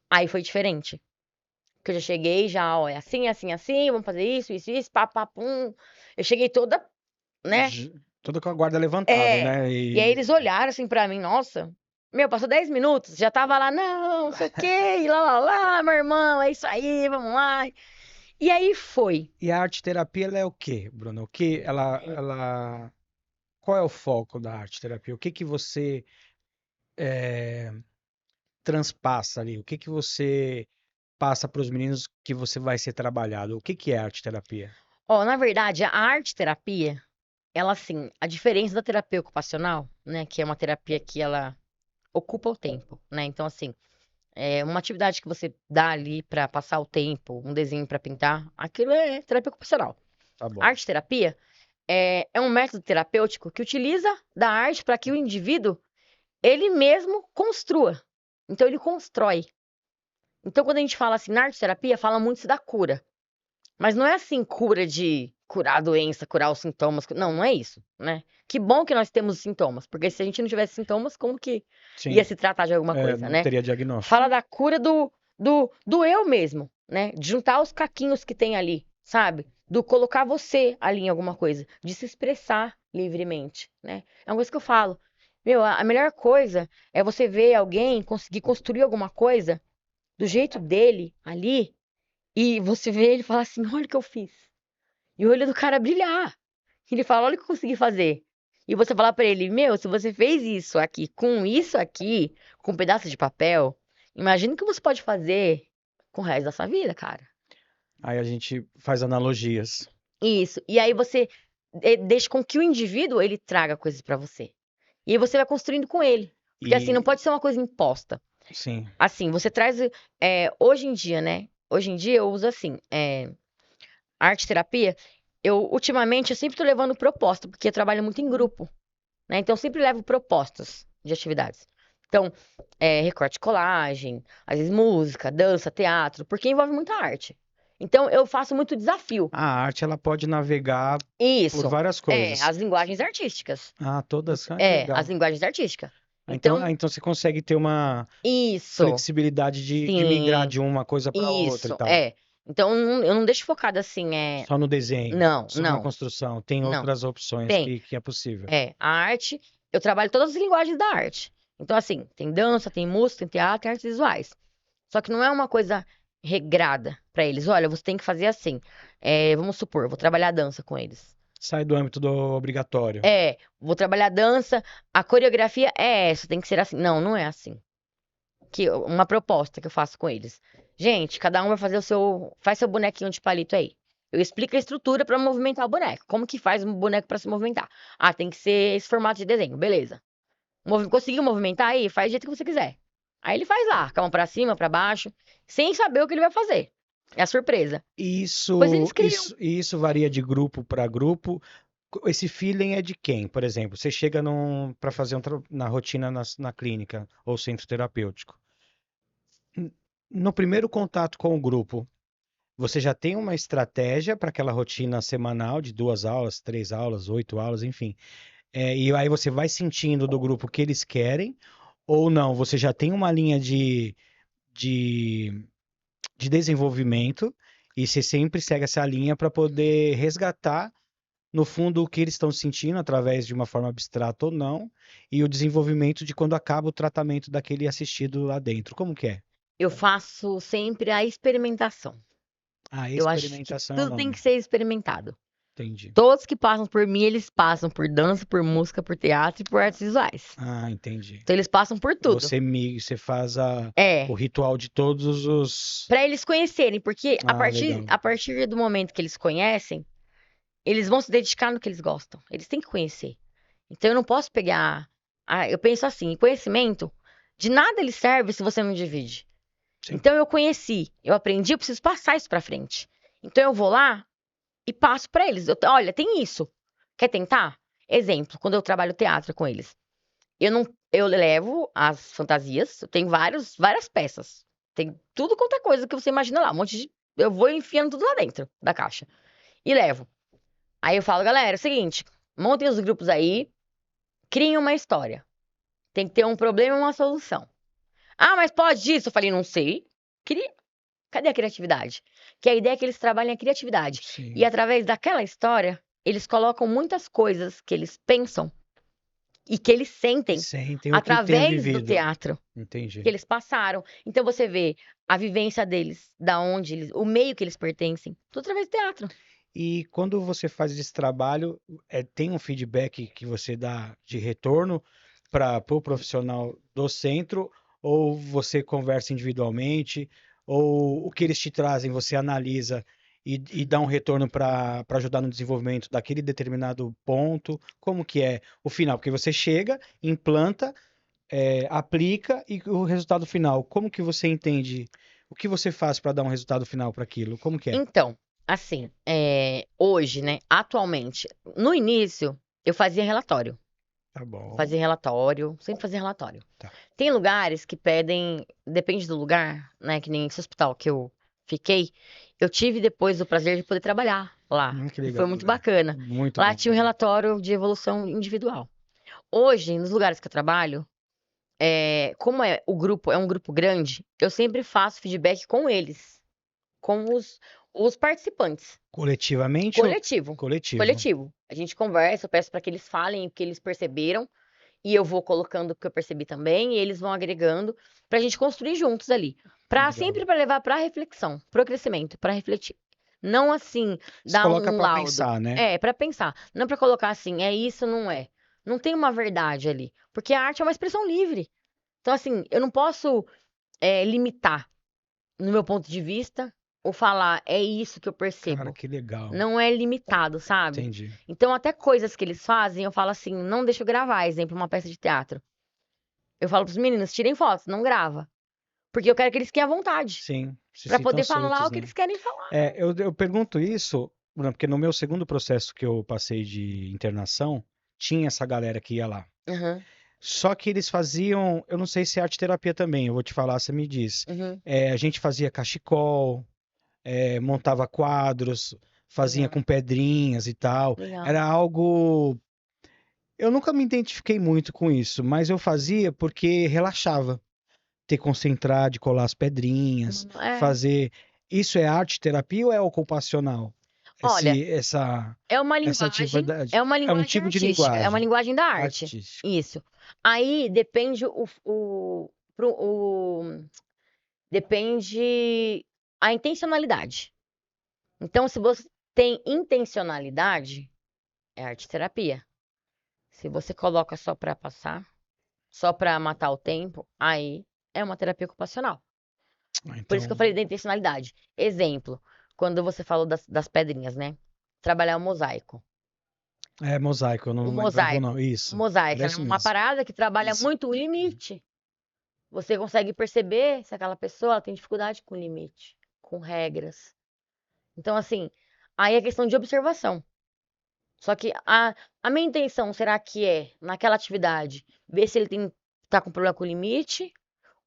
aí foi diferente. Porque eu já cheguei, já, ó, é assim, assim, assim, vamos fazer isso, isso, isso, pá, pá, pum. Eu cheguei toda, né? Toda com a guarda levantada, É. né? E aí eles olharam assim pra mim, nossa. Meu, passou 10 minutos, já tava lá, não, não sei o quê, e lá, meu irmão, é isso aí, vamos lá. E aí foi. E a arte terapia, ela é o quê, Bruno? O que qual é o foco da arte terapia? O que que você é, transpassa ali? O que que você passa para os meninos que você vai ser trabalhado? O que que é arte terapia? Ó, na verdade, a arte terapia, ela assim, a diferença da terapia ocupacional, né, que é uma terapia que ela ocupa o tempo, né? Então, assim, é uma atividade que você dá ali pra passar o tempo, um desenho pra pintar, aquilo é terapia ocupacional. Tá bom. Arte terapia é um método terapêutico que utiliza da arte para que o indivíduo ele mesmo construa. Então ele constrói. Então quando a gente fala assim na arte terapia, fala muito da cura. Mas não é assim cura de curar a doença, curar os sintomas. Não, não é isso, né? Que bom que nós temos os sintomas, porque se a gente não tivesse sintomas, como que ia Sim, se tratar de alguma coisa, não né? teria diagnóstico. Fala da cura do eu mesmo, né? De juntar os caquinhos que tem ali, sabe? Do colocar você ali em alguma coisa, de se expressar livremente, né? É uma coisa que eu falo. Meu, a melhor coisa é você ver alguém conseguir construir alguma coisa do jeito dele ali e você vê ele falar assim: olha o que eu fiz. E o olho do cara brilhar. Ele fala: olha o que eu consegui fazer. E você falar pra ele: meu, se você fez isso aqui, com um pedaço de papel, imagina o que você pode fazer com o resto da sua vida, cara. Aí a gente faz analogias. Isso. E aí você deixa com que o indivíduo ele traga coisas pra você. E aí você vai construindo com ele. Porque assim, não E pode ser uma coisa imposta. sim. Assim, você traz. Hoje em dia, né? Hoje em dia eu uso assim, arte terapia. Ultimamente, eu sempre tô levando proposta, porque eu trabalho muito em grupo, né? Então, eu sempre levo propostas de atividades. Então, recorte e colagem, às vezes música, dança, teatro, porque envolve muita arte. Então, eu faço muito desafio. A arte ela pode navegar por Isso, várias coisas. as linguagens artísticas. Ah, todas. Ah, que As legal. linguagens artísticas. Então, Então, então você consegue ter uma isso, flexibilidade de migrar sim, de uma coisa para outra e isso, tal. Então, eu não deixo focada assim, Só no desenho, não, só na não, construção. Tem não. outras opções Tem. que é possível. A arte, eu trabalho todas as linguagens da arte. Então, assim, tem dança, tem música, tem teatro, tem artes visuais. Só que não é uma coisa regrada pra eles. Olha, você tem que fazer assim. Vamos supor, eu vou trabalhar dança com eles. Sai do âmbito do obrigatório. Vou trabalhar dança, a coreografia é essa, tem que ser assim. Não, não é assim. Uma proposta que eu faço com eles. Gente, cada um vai fazer faz seu bonequinho de palito aí. Eu explico a estrutura pra movimentar o boneco. Como que faz um boneco pra se movimentar? Ah, tem que ser esse formato de desenho, beleza. Conseguiu movimentar aí? Faz do jeito que você quiser. Aí ele faz lá, com a mão pra cima, pra baixo, sem saber o que ele vai fazer. É a surpresa. Depois eles criam. Isso varia de grupo para grupo. Esse feeling é de quem? Por exemplo, você chega para fazer na rotina na clínica ou centro terapêutico. No primeiro contato com o grupo, você já tem uma estratégia para aquela rotina semanal de 2 aulas, 3 aulas, 8 aulas, enfim. E aí você vai sentindo do grupo o que eles querem, ou não, você já tem uma linha de, de desenvolvimento e você sempre segue essa linha para poder resgatar, no fundo, o que eles estão sentindo através de uma forma abstrata ou não, e o desenvolvimento de quando acaba o tratamento daquele assistido lá dentro. Como que é? Eu faço sempre a experimentação. A Eu acho que experimentação é o tudo tem que nome. ser experimentado. Entendi. Todos que passam por mim, eles passam por dança, por música, por teatro e por artes visuais. Ah, entendi. Então eles passam por tudo. Você faz o É, ritual de todos os. para eles conhecerem, porque a Ah, partir, legal. a partir do momento que eles conhecem, eles vão se dedicar no que eles gostam. Eles têm que conhecer. Então eu não posso pegar. Eu penso assim, conhecimento, de nada ele serve se você não divide. Sim. Então eu conheci, eu aprendi, eu preciso passar isso pra frente. Então eu vou lá e passo pra eles. Olha, tem isso. Quer tentar? Exemplo, quando eu trabalho teatro com eles. Eu não, eu levo as fantasias, eu tenho várias peças. Tem tudo quanto é coisa que você imagina lá, eu vou enfiando tudo lá dentro da caixa e levo. Aí eu falo, galera, é o seguinte, montem os grupos aí, criem uma história. Tem que ter um problema e uma solução. Ah, mas pode isso? Eu falei, não sei. Cria. Cadê a criatividade? Que a ideia é que eles trabalhem a criatividade. E Sim. através daquela história, eles colocam muitas coisas que eles pensam e que eles sentem Sentem o que tem através do vivido. teatro que Entendi. eles passaram. Então você vê a vivência deles, da onde eles, o meio que eles pertencem, tudo através do teatro. E quando você faz esse trabalho, tem um feedback que você dá de retorno para o profissional do centro, ou você conversa individualmente, ou o que eles te trazem, você analisa e dá um retorno para ajudar no desenvolvimento daquele determinado ponto? Como que é o final? Porque você chega, implanta, aplica e o resultado final. Como que você entende? O que você faz para dar um resultado final para aquilo? Como que é? Então, assim, hoje, né, atualmente, no início, eu fazia relatório. Tá bom. Fazia relatório, sempre fazia relatório. Tá. Tem lugares que pedem, depende do lugar, né, que nem esse hospital que eu fiquei, eu tive depois o prazer de poder trabalhar lá. Que E foi legal, muito velho. bacana. Muito Lá bom. tinha um relatório de evolução individual. Hoje, nos lugares que eu trabalho, como o grupo é um grupo grande, eu sempre faço feedback com eles, com os participantes. Coletivamente ou Coletivo. coletivo? Coletivo. A gente conversa, eu peço para que eles falem o que eles perceberam e eu vou colocando o que eu percebi também, e eles vão agregando pra gente construir juntos ali. Pra Legal. sempre para levar pra reflexão, pro crescimento, pra refletir. Não assim, Se dar coloca um para laudo. pensar, né? Pra pensar. Não pra colocar assim, é isso, não é. Não tem uma verdade ali. Porque a arte é uma expressão livre. Então, assim, eu não posso limitar no meu ponto de vista ou falar, é isso que eu Cara, percebo. que legal. Não é limitado, sabe? Entendi. Então, até coisas que eles fazem, eu falo assim, não deixa eu gravar, exemplo, uma peça de teatro. Eu falo pros meninos, tirem fotos, não grava. Porque eu quero que eles fiquem à vontade, Sim, se pra sintam poder falar soltos, o que né? eles querem falar. Eu pergunto isso, Bruno, porque no meu segundo processo que eu passei de internação, tinha essa galera que ia lá. Uhum, Só que eles faziam, eu não sei se é arte terapia também, eu vou te falar, você me diz. uhum. A gente fazia cachecol, montava quadros, fazia com Legal, pedrinhas e tal. legal. Era algo. Eu nunca me identifiquei muito com isso, mas eu fazia porque relaxava. Ter concentrar, de colar as pedrinhas, É, fazer. Isso é arte terapia ou é ocupacional? olha, Essa, é uma essa linguagem, atividade. é uma É um linguagem tipo de artística, é uma linguagem linguagem da arte. artística. Isso. Aí depende depende a intencionalidade. Então, se você tem intencionalidade, é arte terapia. Se você coloca só pra passar, só pra matar o tempo, aí é uma terapia ocupacional. Por isso que eu Então, falei da intencionalidade. Exemplo, quando você falou das pedrinhas, né? Trabalhar o mosaico. é mosaico, eu O não lembrava o mosaico. nome. O Isso, mosaico era é isso uma mesmo. parada que trabalha Isso. muito o limite. Você consegue perceber se aquela pessoa ela tem dificuldade com limite, com regras. Então, assim, aí é questão de observação. Só que a minha intenção será que é, naquela atividade, ver se ele tá com problema com o limite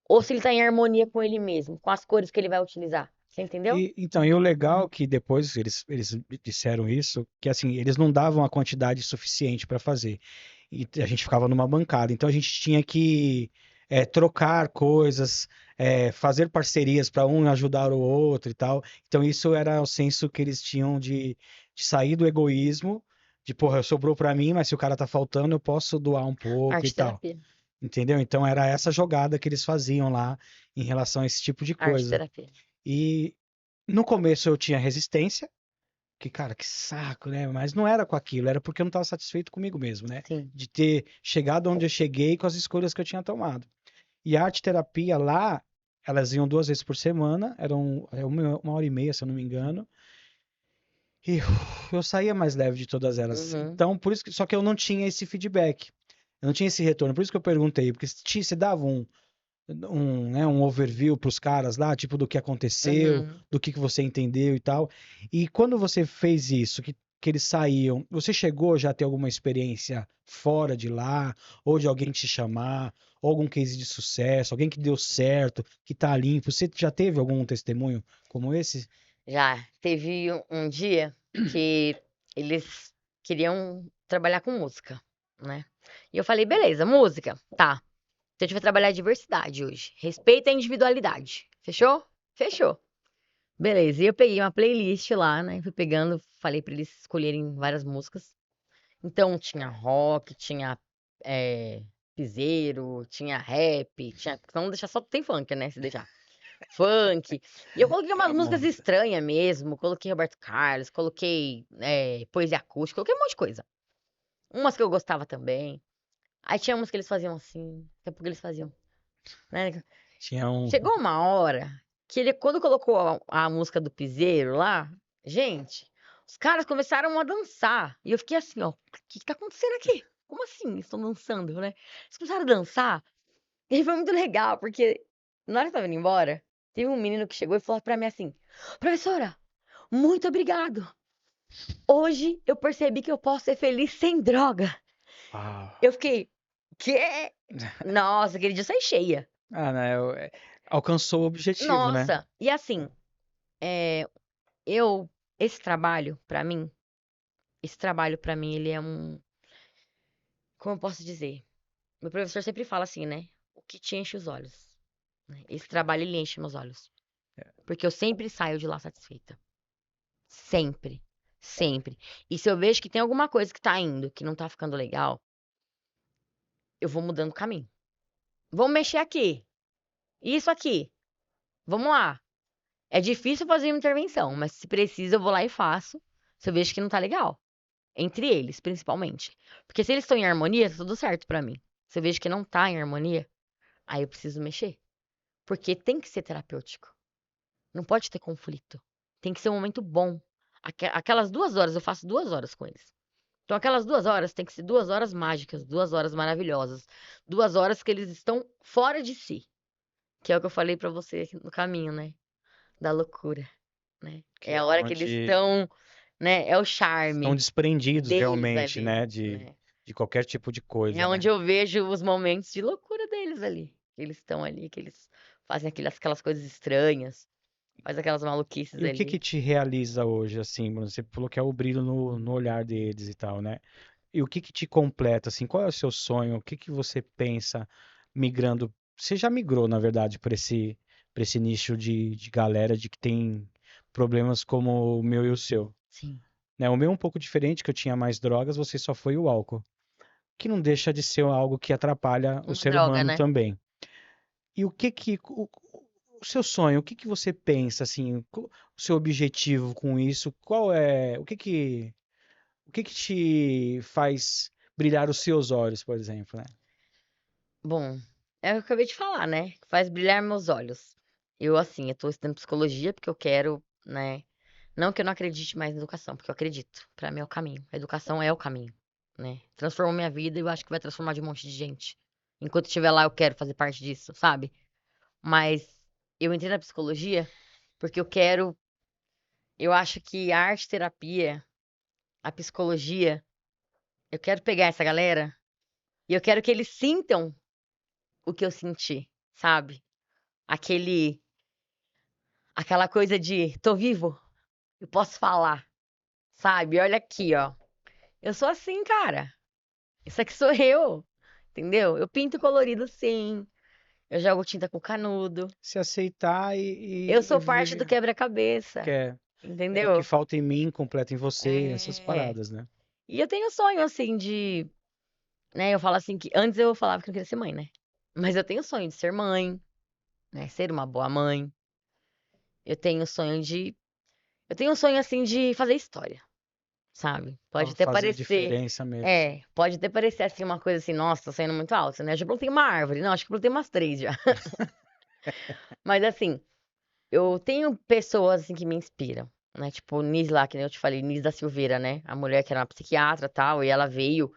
ou se ele tá em harmonia com ele mesmo, com as cores que ele vai utilizar. Você entendeu? E o legal é que depois eles disseram isso, que assim, eles não davam a quantidade suficiente para fazer. E a gente ficava numa bancada. Então a gente tinha que trocar coisas, fazer parcerias para um ajudar o outro e tal. Então isso era o senso que eles tinham de sair do egoísmo, de, porra, sobrou para mim, mas se o cara tá faltando, eu posso doar um pouco e Arte tal. terapia. Entendeu? Então era essa jogada que eles faziam lá em relação a esse tipo de Arte coisa. terapia. E no começo eu tinha resistência, que, cara, que saco, né? Mas não era com aquilo, era porque eu não estava satisfeito comigo mesmo, né? Sim. De ter chegado onde eu cheguei com as escolhas que eu tinha tomado. E a arte terapia lá, elas iam 2 vezes por semana, eram uma hora e meia, se eu não me engano. E eu saía mais leve de todas elas. Uhum. Então, por isso que, só que eu não tinha esse feedback. Eu não tinha esse retorno. Por isso que eu perguntei, porque se dava um overview para os caras lá, tipo do que aconteceu, Uhum. do que você entendeu e tal. E quando você fez isso, que eles saíam, você chegou já a ter alguma experiência fora de lá, ou de alguém te chamar, ou algum case de sucesso, alguém que deu certo, que tá limpo? Você já teve algum testemunho como esse? Já teve um dia que eles queriam trabalhar com música, né? E eu falei, beleza, música, tá. Então a gente vai trabalhar a diversidade hoje. Respeita a individualidade. Fechou? Fechou. Beleza. E eu peguei uma playlist lá, né? Fui pegando, falei pra eles escolherem várias músicas. Então tinha rock, tinha piseiro, tinha rap, tinha. Vamos deixar só tem funk, né? Se deixar. Funk. E eu coloquei umas Tá músicas bom. estranhas mesmo. Coloquei Roberto Carlos, coloquei poesia acústica, coloquei um monte de coisa. Umas que eu gostava também. Aí tinha umas que eles faziam assim, daqui a pouco eles faziam, né? Tinha um. Chegou uma hora que ele, quando colocou a música do piseiro lá, gente, os caras começaram a dançar. E eu fiquei assim, ó, o que tá acontecendo aqui? Como assim? Eles estão dançando, né? Eles começaram a dançar. E foi muito legal, porque na hora que eu tava indo embora, teve um menino que chegou e falou pra mim assim: Professora, muito obrigado. Hoje eu percebi que eu posso ser feliz sem droga. Ah, Eu fiquei, quê? Nossa, aquele dia eu saí cheia. né? Alcançou o objetivo, né? Nossa, e assim, é, eu, esse trabalho pra mim, ele é como eu posso dizer? Meu professor sempre fala assim, né? O que te enche os olhos, né? Esse trabalho, ele enche meus olhos. Porque eu sempre saio de lá satisfeita. Sempre. Sempre. E se eu vejo que tem alguma coisa que tá indo, que não tá ficando legal, eu vou mudando o caminho. Vamos mexer aqui. Isso aqui. Vamos lá. É difícil fazer uma intervenção, mas se precisa, eu vou lá e faço. Se eu vejo que não tá legal. Entre eles, principalmente. Porque se eles estão em harmonia, tá tudo certo pra mim. Se eu vejo que não tá em harmonia, aí eu preciso mexer. Porque tem que ser terapêutico. Não pode ter conflito. Tem que ser um momento bom. Aquelas 2 horas, eu faço 2 horas com eles. Então, aquelas 2 horas tem que ser 2 horas mágicas, 2 horas maravilhosas, 2 horas que eles estão fora de si, que é o que eu falei pra você aqui no caminho, né? Da loucura, né? Que É é a hora que eles onde estão, né? É o estão charme desprendidos deles realmente, ali, né, né? de qualquer tipo de É coisa, onde né? eu vejo os momentos de loucura deles ali. Que eles estão ali, que eles fazem aquelas coisas estranhas, faz aquelas maluquices E o que ali. te realiza hoje, assim, Bruno? Você falou que é o brilho no olhar deles e tal, né? E o que te completa, assim? Qual é o seu sonho? O que você pensa migrando? Você já migrou, na verdade, para esse nicho de galera de que tem problemas como o meu e o seu, Sim. né? O meu é um pouco diferente, que eu tinha mais drogas, você só foi o álcool, que não deixa de ser algo que atrapalha o Uma ser droga, humano né? também. E o seu sonho, o que você pensa, assim, o seu objetivo com isso? Qual é, o que te faz brilhar os seus olhos, por exemplo, né? Bom, é o que eu acabei de falar, né? Faz brilhar meus olhos. Eu, assim, eu tô estudando psicologia porque eu quero, né? Não que eu não acredite mais na educação, porque eu acredito. Pra mim é o caminho. A educação é o caminho, né? Transformou minha vida e eu acho que vai transformar de um monte de gente. Enquanto eu estiver lá, eu quero fazer parte disso, sabe? Mas eu entrei na psicologia porque eu acho que a arte terapia, a psicologia, eu quero pegar essa galera e eu quero que eles sintam o que eu senti, sabe? Aquele Aquela coisa de tô vivo, eu posso falar, sabe? Olha aqui, ó. Eu sou assim, cara. Isso aqui sou eu, entendeu? Eu pinto colorido sim. Eu jogo tinta com canudo. Se aceitar Eu e sou parte do ver quebra-cabeça, que é o que entendeu? falta em mim, completa em você, essas É. paradas, né? E eu tenho sonho assim de, né? Eu falo assim que antes eu falava que não queria ser mãe, né? Mas eu tenho sonho de ser mãe, né? Ser uma boa mãe. Eu tenho sonho de, eu tenho um sonho assim de fazer história. Sabe? Pode Pra até fazer parecer, diferença mesmo. pode até parecer assim uma coisa assim, nossa, tá saindo muito alto, né? Eu já plantei uma árvore, não, acho que eu plantei umas três já. Mas assim, eu tenho pessoas assim que me inspiram, né? Tipo, Nis lá, que nem eu te falei, Nis da Silveira, né? A mulher que era uma psiquiatra e tal, e ela veio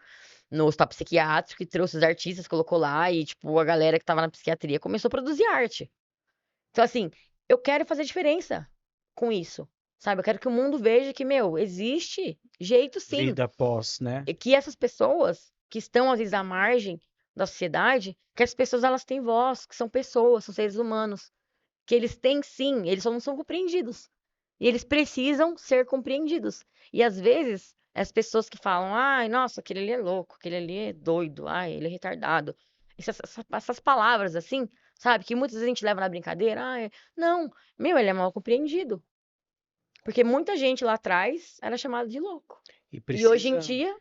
no hospital psiquiátrico e trouxe os artistas, colocou lá, e tipo, a galera que tava na psiquiatria começou a produzir arte. Então, assim, eu quero fazer diferença com isso, sabe? Eu quero que o mundo veja que, meu, existe jeito sim. Vida após, né? E que essas pessoas que estão às vezes à margem da sociedade, que as pessoas elas têm voz, que são pessoas, são seres humanos, que eles têm sim, eles só não são compreendidos. E eles precisam ser compreendidos. E às vezes as pessoas que falam, ai, nossa, aquele ali é louco, aquele ali é doido, ai, ele é retardado. Essas palavras assim, sabe, que muitas vezes a gente leva na brincadeira, ai, não, meu, ele é mal compreendido. Porque muita gente lá atrás era chamada de louco. E E hoje em precisa, dia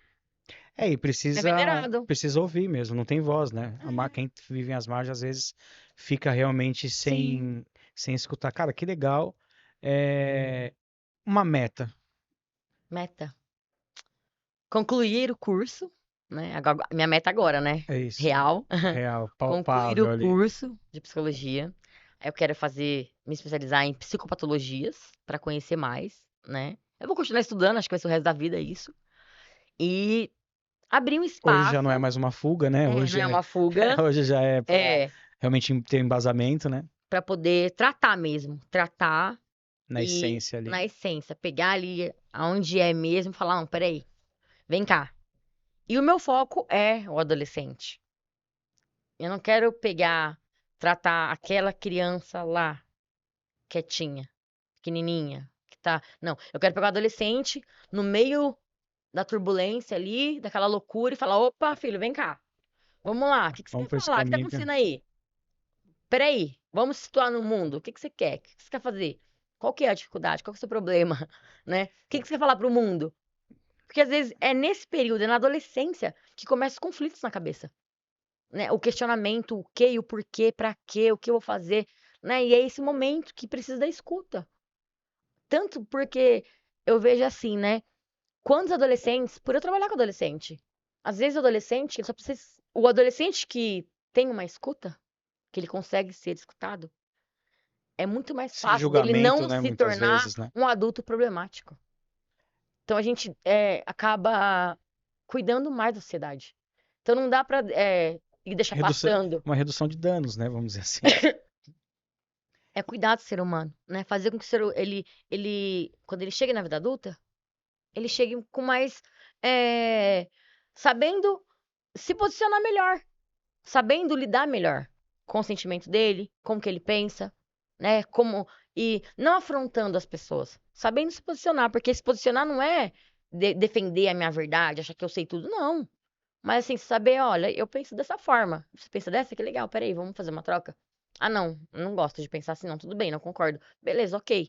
e é precisa, venerado. precisa ouvir mesmo, não tem voz, né? É, Quem vive às margens às vezes fica realmente sim. sem escutar. Cara, que legal. É uma meta. Meta. Concluir o curso, né? Minha meta agora, né? É isso. Real. Real, Concluir o palpável ali. curso de psicologia. Aí eu quero me especializar em psicopatologias para conhecer mais, né? Eu vou continuar estudando, acho que vai ser o resto da vida isso. E abrir um Hoje já não é espaço, mais uma fuga, né? não é uma fuga, Hoje já é para é realmente ter embasamento, né? para poder tratar mesmo, tratar Na e essência ali. na essência, pegar ali aonde é mesmo, e falar, não, peraí, vem cá. E o meu foco é o adolescente. Eu não quero tratar aquela criança lá, quietinha, pequenininha, que tá. Não, eu quero pegar o adolescente no meio da turbulência ali, daquela loucura e falar: opa, filho, vem cá. Vamos lá, o que você Vamos quer por esse falar? O que tá caminho que acontecendo aí? Peraí, vamos se situar no mundo. O que você quer? O que você quer fazer? Qual que é a dificuldade? Qual que é o seu problema? Né? O que você quer falar pro mundo? Porque às vezes é nesse período, é na adolescência, que começam os conflitos na cabeça. Né? O questionamento, o que e o porquê, pra quê, o que eu vou fazer, né? E é esse momento que precisa da escuta. Tanto porque eu vejo assim, né? Quantos adolescentes, por eu trabalhar com adolescente, às vezes o adolescente, ele só precisa, o adolescente que tem uma escuta, que ele consegue ser escutado, é muito mais Sem fácil dele julgamento, não né? se Muitas tornar vezes, né? um adulto problemático. Então a gente acaba cuidando mais da sociedade. Então não dá pra ir deixar Redução, passando. uma redução de danos, né? Vamos dizer assim. É cuidar do ser humano, né? Fazer com que o quando ele chega na vida adulta, ele chegue com mais, sabendo se posicionar melhor, sabendo lidar melhor com o sentimento dele, como que ele pensa, né? Como e não afrontando as pessoas, sabendo se posicionar, porque se posicionar não é defender a minha verdade, achar que eu sei tudo, não. Mas assim, saber, olha, eu penso dessa forma. Você pensa dessa? Que legal, peraí, vamos fazer uma troca? Ah, não gosto de pensar assim, não, tudo bem, não concordo. Beleza, ok.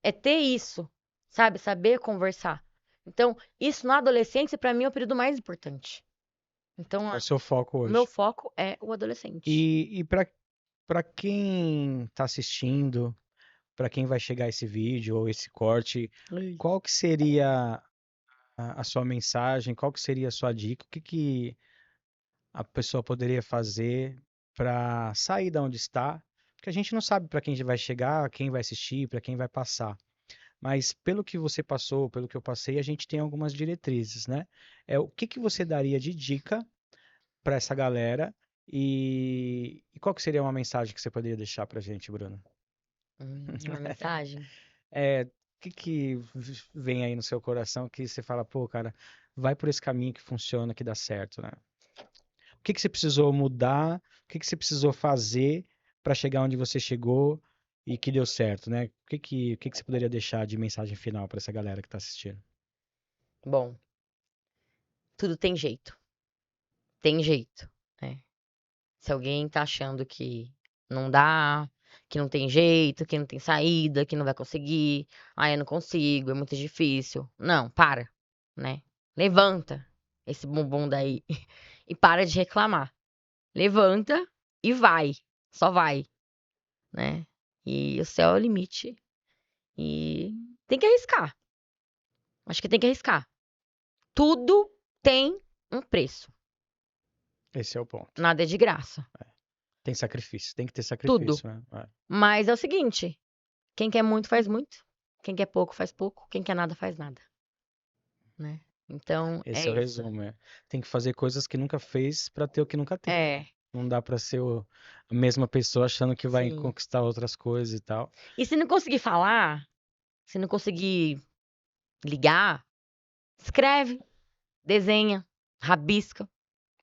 É ter isso, sabe? Saber conversar. Então, isso na adolescência, pra mim, é o período mais importante. Então, É o seu foco o meu hoje. foco é o adolescente. E para quem está assistindo, para quem vai chegar esse vídeo ou esse corte, Ai. qual que seria a sua mensagem? Qual que seria a sua dica? O que que a pessoa poderia fazer para sair da onde está? Porque a gente não sabe para quem vai chegar, quem vai assistir, para quem vai passar. Mas pelo que você passou, pelo que eu passei, a gente tem algumas diretrizes, né? O que que você daria de dica para essa galera e qual que seria uma mensagem que você poderia deixar para a gente, Bruno? Uma mensagem? O que que vem aí no seu coração que você fala, pô, cara, vai por esse caminho que funciona, que dá certo, né? O que que você precisou mudar? O que que você precisou fazer para chegar onde você chegou e que deu certo, né? O que que você poderia deixar de mensagem final para essa galera que está assistindo? Bom, tudo tem jeito. Tem jeito, né? Se alguém tá achando que não dá, que não tem jeito, que não tem saída, que não vai conseguir, eu não consigo, é muito difícil. Não, para, né? Levanta esse bumbum daí e para de reclamar. Levanta e vai, só vai, né? E o céu é o limite e tem que arriscar. Acho que tem que arriscar. Tudo tem um preço. Esse é o ponto. Nada é de graça. Tem sacrifício, tem que ter Tudo. sacrifício, né? Mas é o seguinte, quem quer muito faz muito. Quem quer pouco faz pouco. Quem quer nada faz nada, né? Então Esse é é o isso. resumo, é. Tem que fazer coisas que nunca fez para ter o que nunca teve. É, Não dá para ser a mesma pessoa achando que vai sim. conquistar outras coisas e tal. E se não conseguir falar, se não conseguir ligar, escreve, desenha, rabisca.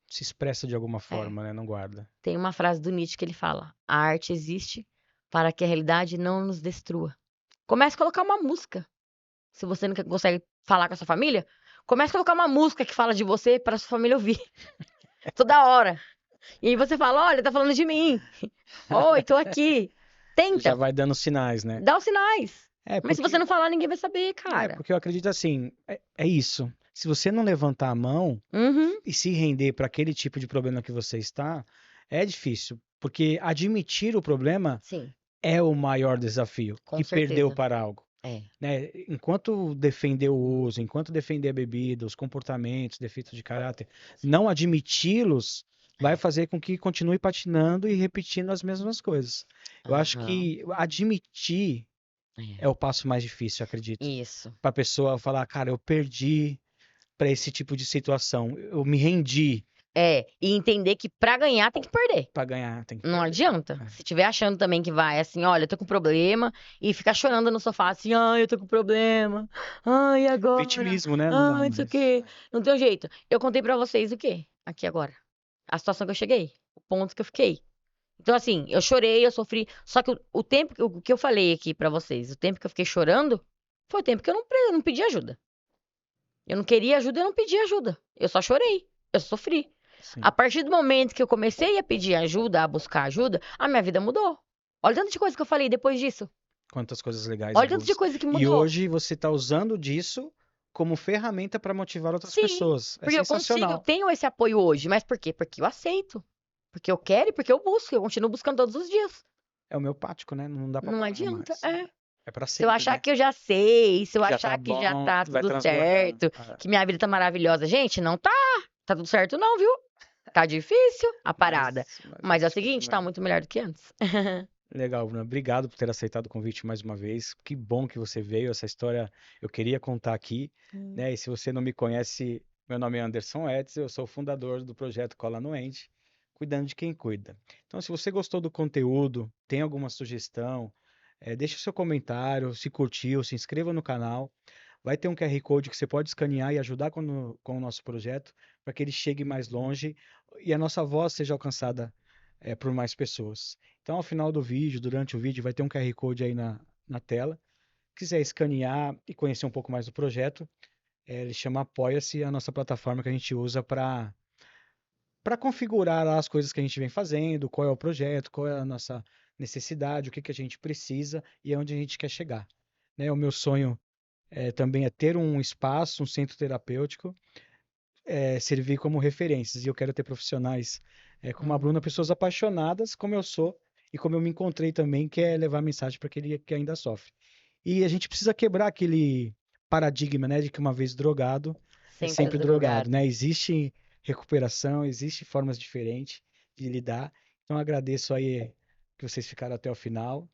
Se expressa de alguma É. forma, né? Não guarda. Tem uma frase do Nietzsche que ele fala: a arte existe para que a realidade não nos destrua. Comece a colocar uma música. Se você não consegue falar com a sua família, comece a colocar uma música que fala de você para sua família ouvir. Toda hora. E aí você fala: olha, tá falando de mim. Oi, tô aqui. Já Tenta, vai dando sinais, né? dá os sinais. É Mas se você porque, não falar, ninguém vai saber, cara. porque eu acredito assim, é isso. Se você não levantar a mão Uhum, e se render para aquele tipo de problema que você está, é difícil. Porque admitir o problema sim, é o maior desafio com e perdeu certeza. para algo. É. Né? Enquanto defender o uso, enquanto defender a bebida, os comportamentos, defeitos de caráter, não admiti-los vai fazer com que continue patinando e repetindo as mesmas coisas. Eu acho Aham. que admitir É. é o passo mais difícil, eu acredito. Isso. Para a pessoa falar, cara, eu perdi para esse tipo de situação, eu me rendi E entender que pra ganhar tem que perder. para ganhar, tem que Não perder. adianta. Se tiver achando também que vai assim, olha, eu tô com problema, e ficar chorando no sofá assim, ai, eu tô com problema. Ai, e agora? Vitimismo, né? Não dá Ai, não sei o mais. quê. Não tem jeito. Eu contei pra vocês o quê? Aqui agora. A situação que eu cheguei. O ponto que eu fiquei. Então, assim, eu chorei, eu sofri. Só que o tempo, o que eu falei aqui pra vocês, o tempo que eu fiquei chorando, foi o tempo que eu não pedi ajuda. Eu não queria ajuda, eu não pedi ajuda. Eu só chorei. Eu sofri. A Sim. partir do momento que eu comecei a pedir ajuda, a buscar ajuda, a minha vida mudou. Olha o tanto de coisa que eu falei depois disso. Quantas coisas legais e Olha o tanto de boas. coisa que E mudou. hoje você está usando disso como ferramenta para motivar outras Sim, pessoas. É porque eu consigo, eu sensacional. tenho esse apoio hoje. Mas por quê? Porque eu aceito. Porque eu quero e porque eu busco. Eu continuo buscando todos os dias. É homeopático, né? Não dá para Não parar adianta. mais. É. É para Se eu sempre, achar né? que eu já sei, se eu Que já tá achar que já bom, tá vai tudo transbordar. certo, que minha vida tá maravilhosa. Gente, não tá. Tá tudo certo, não, viu? Tá difícil a parada. Mas a Mas é o gente seguinte, tá continua. muito melhor do que antes. Legal, Bruno. Obrigado por ter aceitado o convite mais uma vez. Que bom que você veio. Essa história eu queria contar aqui, Hum. né? E se você não me conhece, meu nome é Anderson Eds, eu sou o fundador do projeto Cola no End, cuidando de quem cuida. Então, se você gostou do conteúdo, tem alguma sugestão, deixe o seu comentário, se curtiu, se inscreva no canal. Vai ter um QR Code que você pode escanear e ajudar com o nosso projeto para que ele chegue mais longe e a nossa voz seja alcançada por mais pessoas. Então, ao final do vídeo, durante o vídeo, vai ter um QR Code aí na tela. Se quiser escanear e conhecer um pouco mais do projeto, ele chama Apoia-se, a nossa plataforma que a gente usa para configurar lá as coisas que a gente vem fazendo, qual é o projeto, qual é a nossa necessidade, o que que a gente precisa e aonde a gente quer chegar. Né? O meu sonho também é ter um espaço, um centro terapêutico, servir como referências. E eu quero ter profissionais como a Bruna, Hum. pessoas apaixonadas, como eu sou, e como eu me encontrei também, que é levar a mensagem para aquele que ainda sofre. E a gente precisa quebrar aquele paradigma, né, de que uma vez drogado é Sempre sempre drogado, drogado. né? Existe recuperação, existe formas diferentes de lidar. Então agradeço aí que vocês ficaram até o final,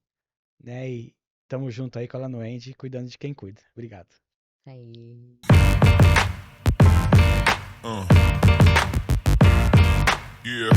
né? E tamo junto aí com a Lanoend, cuidando de quem cuida. Obrigado. Aí. Uh, yeah.